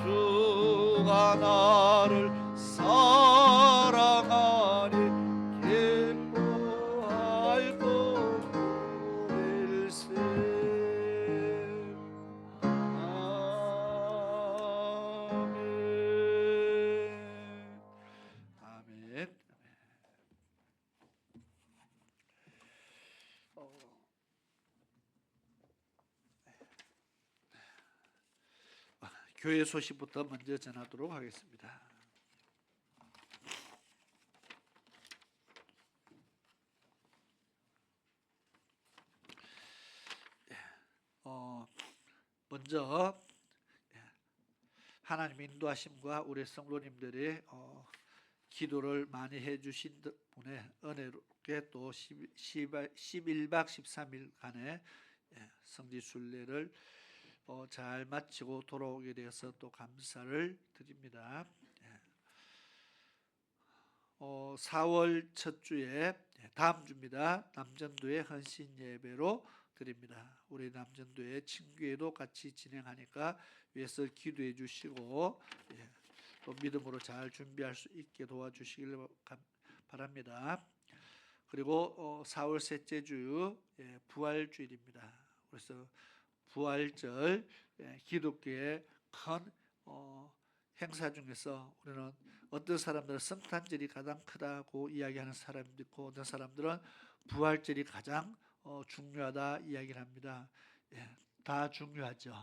주가 나를 사랑하니 기뻐하리. 교회 소식부터 먼저 전하도록 하겠습니다. 먼저 하나님 인도하심과 우리 성도님들이 기도를 많이 해주신 덕분에 은혜롭게 또 11박 13일간의 성지순례를 잘 마치고 돌아오게 되어서 또 감사를 드립니다. 4월 첫 주에 다음 주입니다. 남전도의 헌신 예배로 드립니다. 우리 남전도의 친교회도 같이 진행하니까 위해서 기도해 주시고 또 믿음으로 잘 준비할 수 있게 도와주시길 바랍니다. 그리고 4월 셋째 주 부활주일입니다. 그래서 부활절 기독교의 큰 행사 중에서 우리는 어떤 사람들은 성탄절이 가장 크다고 이야기하는 사람도 있고 어떤 사람들은 부활절이 가장 중요하다 이야기를 합니다. 다 중요하죠.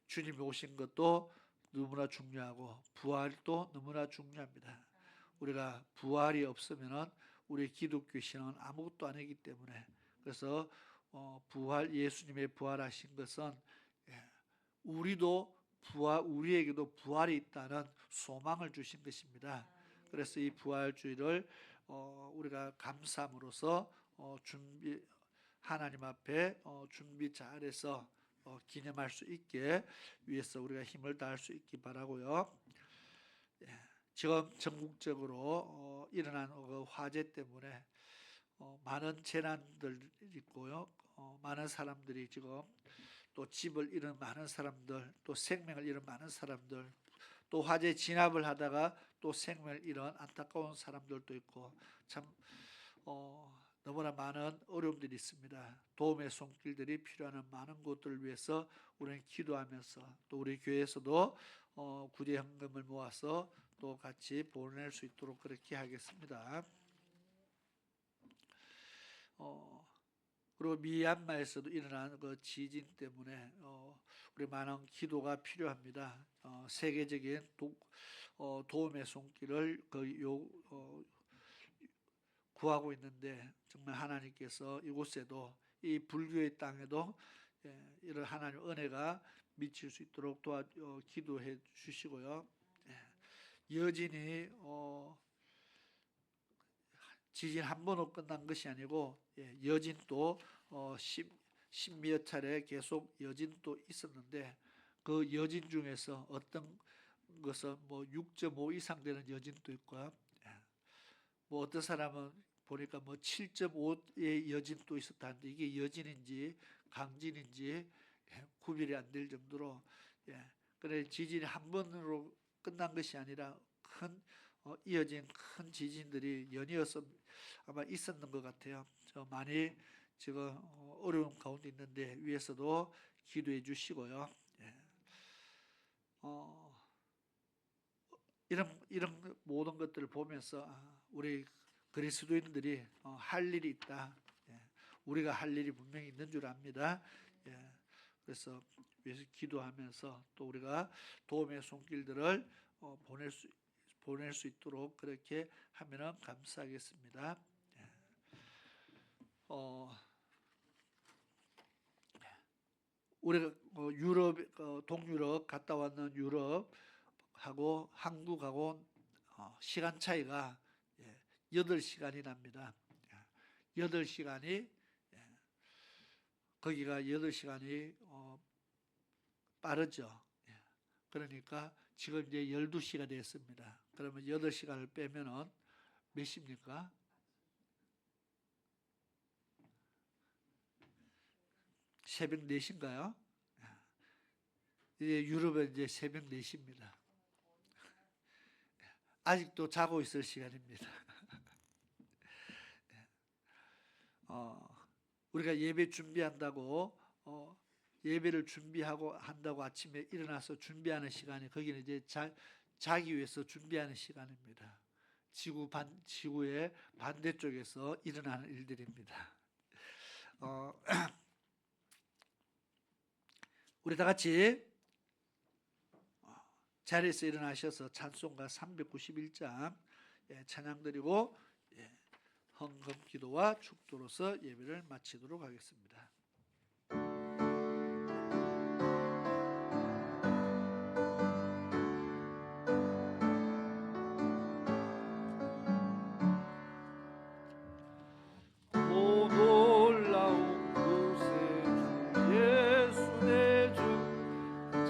주님이 오신 것도 너무나 중요하고 부활도 너무나 중요합니다. 우리가 부활이 없으면 우리 기독교 신앙은 아무것도 아니기 때문에 그래서 예수님의 부활하신 것은 우리에게도 부활이 있다는 소망을 주신 것입니다. 그래서 이 부활주의를 우리가 감사함으로써 하나님 앞에 준비 잘해서 기념할 수 있게 위해서 우리가 힘을 다할 수 있기 바라고요. 지금 전국적으로 일어난 그 화재 때문에 많은 재난들 있고요. 많은 사람들이 지금 또 집을 잃은 많은 사람들, 또 생명을 잃은 많은 사람들, 또 화재 진압을 하다가 또 생명을 잃은 안타까운 사람들도 있고 참 너무나 많은 어려움들이 있습니다. 도움의 손길들이 필요한 많은 곳들을 위해서 우리는 기도하면서 또 우리 교회에서도 구제 헌금을 모아서 또 같이 보낼 수 있도록 그렇게 하겠습니다. 그리고 미얀마에서도 일어난 그 지진 때문에 우리 많은 기도가 필요합니다. 세계적인 도움의 손길을 구하고 있는데 정말 하나님께서 이곳에도 이 불교의 땅에도 이런 하나님 은혜가 미칠 수 있도록 기도해 주시고요. 여진이 지진 한 번으로 끝난 것이 아니고 여진도 십몇 차례 계속 여진도 있었는데 그 여진 중에서 어떤 것은 6.5 이상 되는 여진도 있고요. 어떤 사람은 보니까 7.5의 여진도 있었다는데 이게 여진인지 강진인지 구별이 안 될 정도로 그래 지진이 한 번으로 끝난 것이 아니라 큰 이어진 큰 지진들이 연이어서 아마 있었는 것 같아요. 많이 지금 어려운 가운데 있는데 위에서도 기도해 주시고요. 이런 모든 것들을 보면서 우리 그리스도인들이 할 일이 있다. 우리가 할 일이 분명히 있는 줄 압니다. 그래서 위에서 기도하면서 또 우리가 도움의 손길들을 보낼 수 있도록 그렇게 하면은 감사하겠습니다. 우리가 유럽 동유럽 갔다 왔는 유럽하고 한국하고 시간 차이가 8시간이 납니다. 8시간이 거기가 8시간이 빠르죠. 그러니까 지금 이제 12시가 됐습니다. 그러면 8시간을 빼면은 몇 시입니까? 새벽 4시인가요? 이제 유럽은 이제 새벽 4시입니다. 아직도 자고 있을 시간입니다. 우리가 예배 준비한다고 예배를 준비하고 한다고 아침에 일어나서 준비하는 시간이 거기는 이제 자기 위해서 준비하는 시간입니다. 지구의 반대쪽에서 일어나는 일들입니다. 우리 다 같이 자리에서 일어나셔서 찬송가 391장 찬양 드리고 헌금 기도와 축도로서 예배를 마치도록 하겠습니다. 오 놀라운 구세주 예수 내 주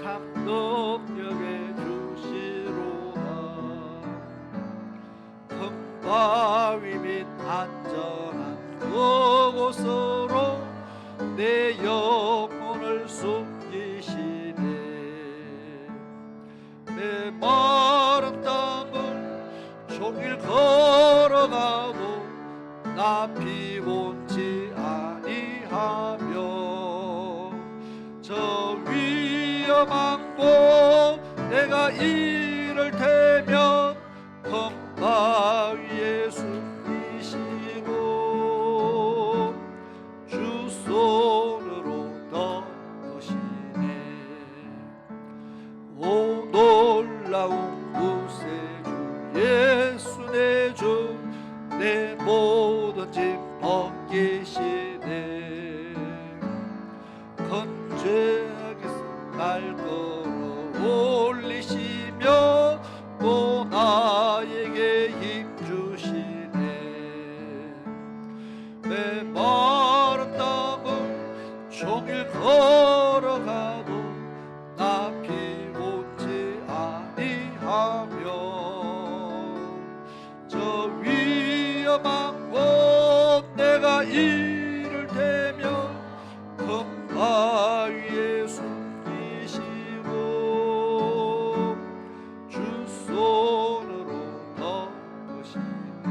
참넉력에 주시로다. 큰 바위 및 안전한 그곳으로 내 영혼을 숨기시네. 내 마른 땅을 종일 걸어가도 나 피곤치 아니하며 저 위험한 곳 내가 이를 테면 큰 바위에 숨기시고 주 손으로 덮으시네. 오 놀라운 구세주 예수 내 주 내 모든 짐 벗기시네. 큰 죄악에서 날 끌어올리시며 또 나에게 힘 주시네. 내 마른 땅을 종일 걸어가도 나 피곤치 아니하며 저 위험한 곳 내가 이를 테면 큰 바위에 숨기시고 주 손으로 덮으시네.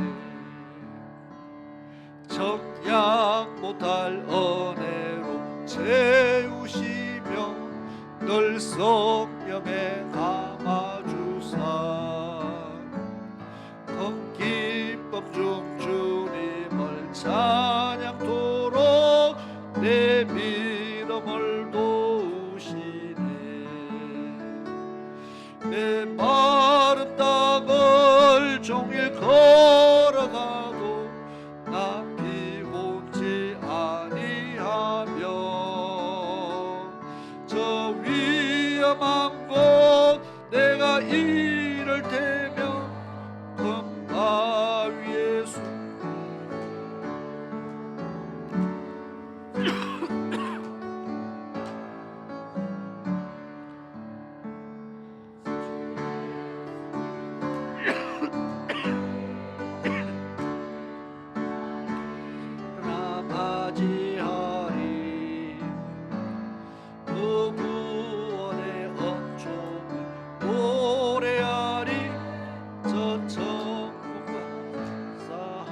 정량 못할 은혜로 채우시며 늘 성령에 감아주사 큰 기쁨 중 주님을 찬양토록 내 믿음을 도우시네. 내 마른 땅을 종일 걸어가도 나 피곤치 아니하며 저 위험한 곳 내가 이를 테면 큰 바위에 맞이하리. 그 구원의 은총을 노래하리. 저 천국과 사함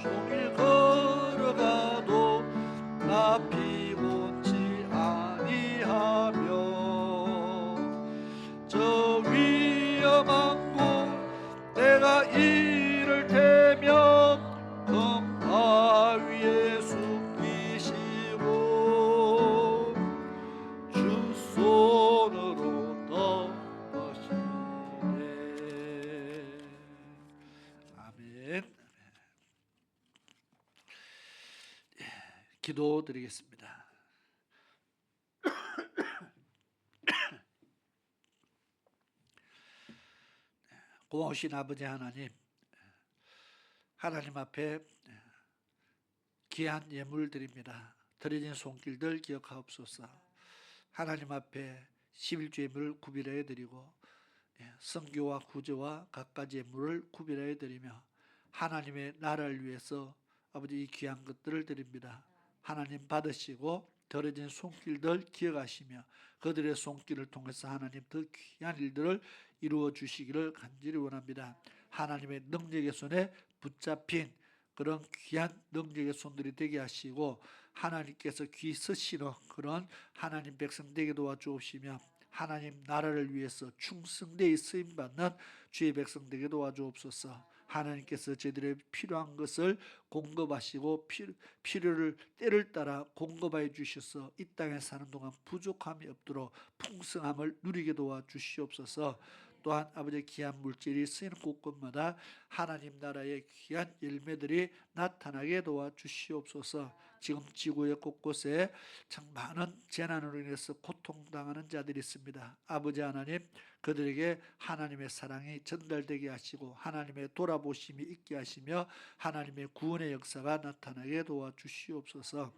종일 걸어가도 나 피곤치 아니하며 저 위험한 곳 내가 이를 테면 큰 바위에 숨기시고 주 손으로 덮으시네. 아멘. 기도드리겠습니다. 고마우신 아버지 하나님 앞에 귀한 예물 드립니다. 드려진 손길들 기억하옵소서. 하나님 앞에 11조 예물을 구별하여 드리고 선교와 구제와 갖가지 예물을 구별하여 드리며 하나님의 나라를 위해서 아버지 이 귀한 것들을 드립니다. 하나님 받으시고 더러진 손길들 기억하시며 그들의 손길을 통해서 하나님 더 귀한 일들을 이루어 주시기를 간절히 원합니다. 하나님의 능력의 손에 붙잡힌 그런 귀한 능력의 손들이 되게 하시고 하나님께서 귀 쓰시는 그런 하나님 백성 되게 도와주옵시며 하나님 나라를 위해서 충성되이 쓰임받는 주의 백성 되게 도와주옵소서. 하나님께서 저희들의 필요한 것을 공급하시고 필요를 때를 따라 공급하여 주셔서 이 땅에 사는 동안 부족함이 없도록 풍성함을 누리게 도와 주시옵소서. 또한 아버지의 귀한 물질이 쓰이는 곳곳마다 하나님 나라의 귀한 열매들이 나타나게 도와 주시옵소서. 지금 지구의 곳곳에 참 많은 재난으로 인해서 고통당하는 자들이 있습니다. 아버지 하나님, 그들에게 하나님의 사랑이 전달되게 하시고 하나님의 돌아보심이 있게 하시며 하나님의 구원의 역사가 나타나게 도와 주시옵소서.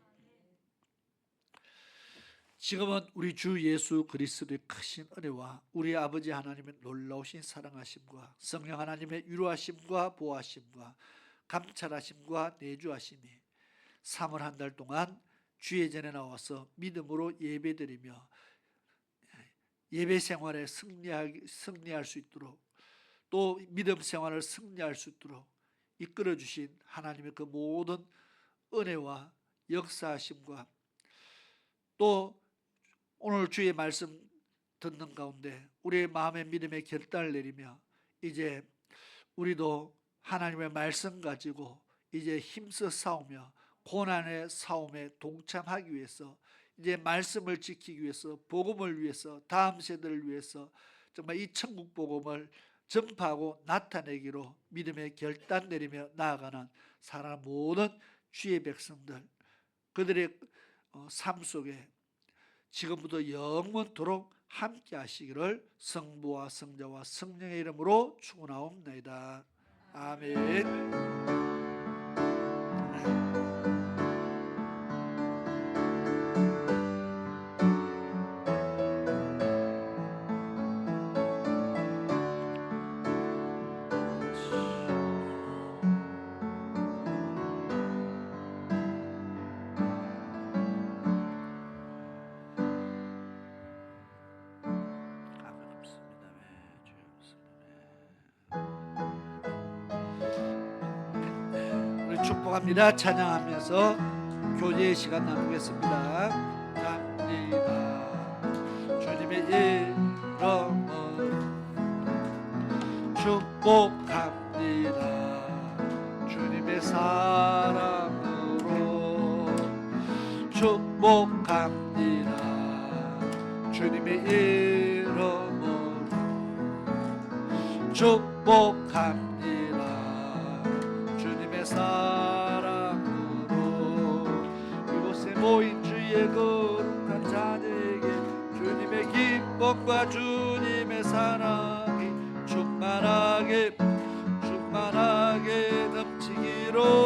지금은 우리 주 예수 그리스도의 크신 은혜와 우리 아버지 하나님의 놀라우신 사랑하심과 성령 하나님의 위로하심과 보호하심과 감찰하심과 내주하심이 3월 한 달 동안 주의 전에 나와서 믿음으로 예배드리며 예배 생활에 승리할 수 있도록 또 믿음 생활을 승리할 수 있도록 이끌어 주신 하나님의 그 모든 은혜와 역사하심과 또 오늘 주의 말씀 듣는 가운데 우리의 마음의 믿음의 결단을 내리며 이제 우리도 하나님의 말씀 가지고 이제 힘써 싸우며 고난의 싸움에 동참하기 위해서 이제 말씀을 지키기 위해서 복음을 위해서 다음 세대를 위해서 정말 이 천국 복음을 전파하고 나타내기로 믿음의 결단 내리며 나아가는 사랑 모든 주의 백성들 그들의 삶 속에 지금부터 영원토록 함께 하시기를 성부와 성자와 성령의 이름으로 축원하옵나이다. 아멘. 축복합니다. 찬양하면서 교제의 시간 나누겠습니다. 갑니다. 주님의 이름은 축복합니다. 주님의 사랑으로 축복합니다. 주님의 이름은 축복합니다. 사랑으로 이곳에 모인 주의 거룩한 자녀에게 주님의 기쁨과 주님의 사랑이 충만하게 넘치기로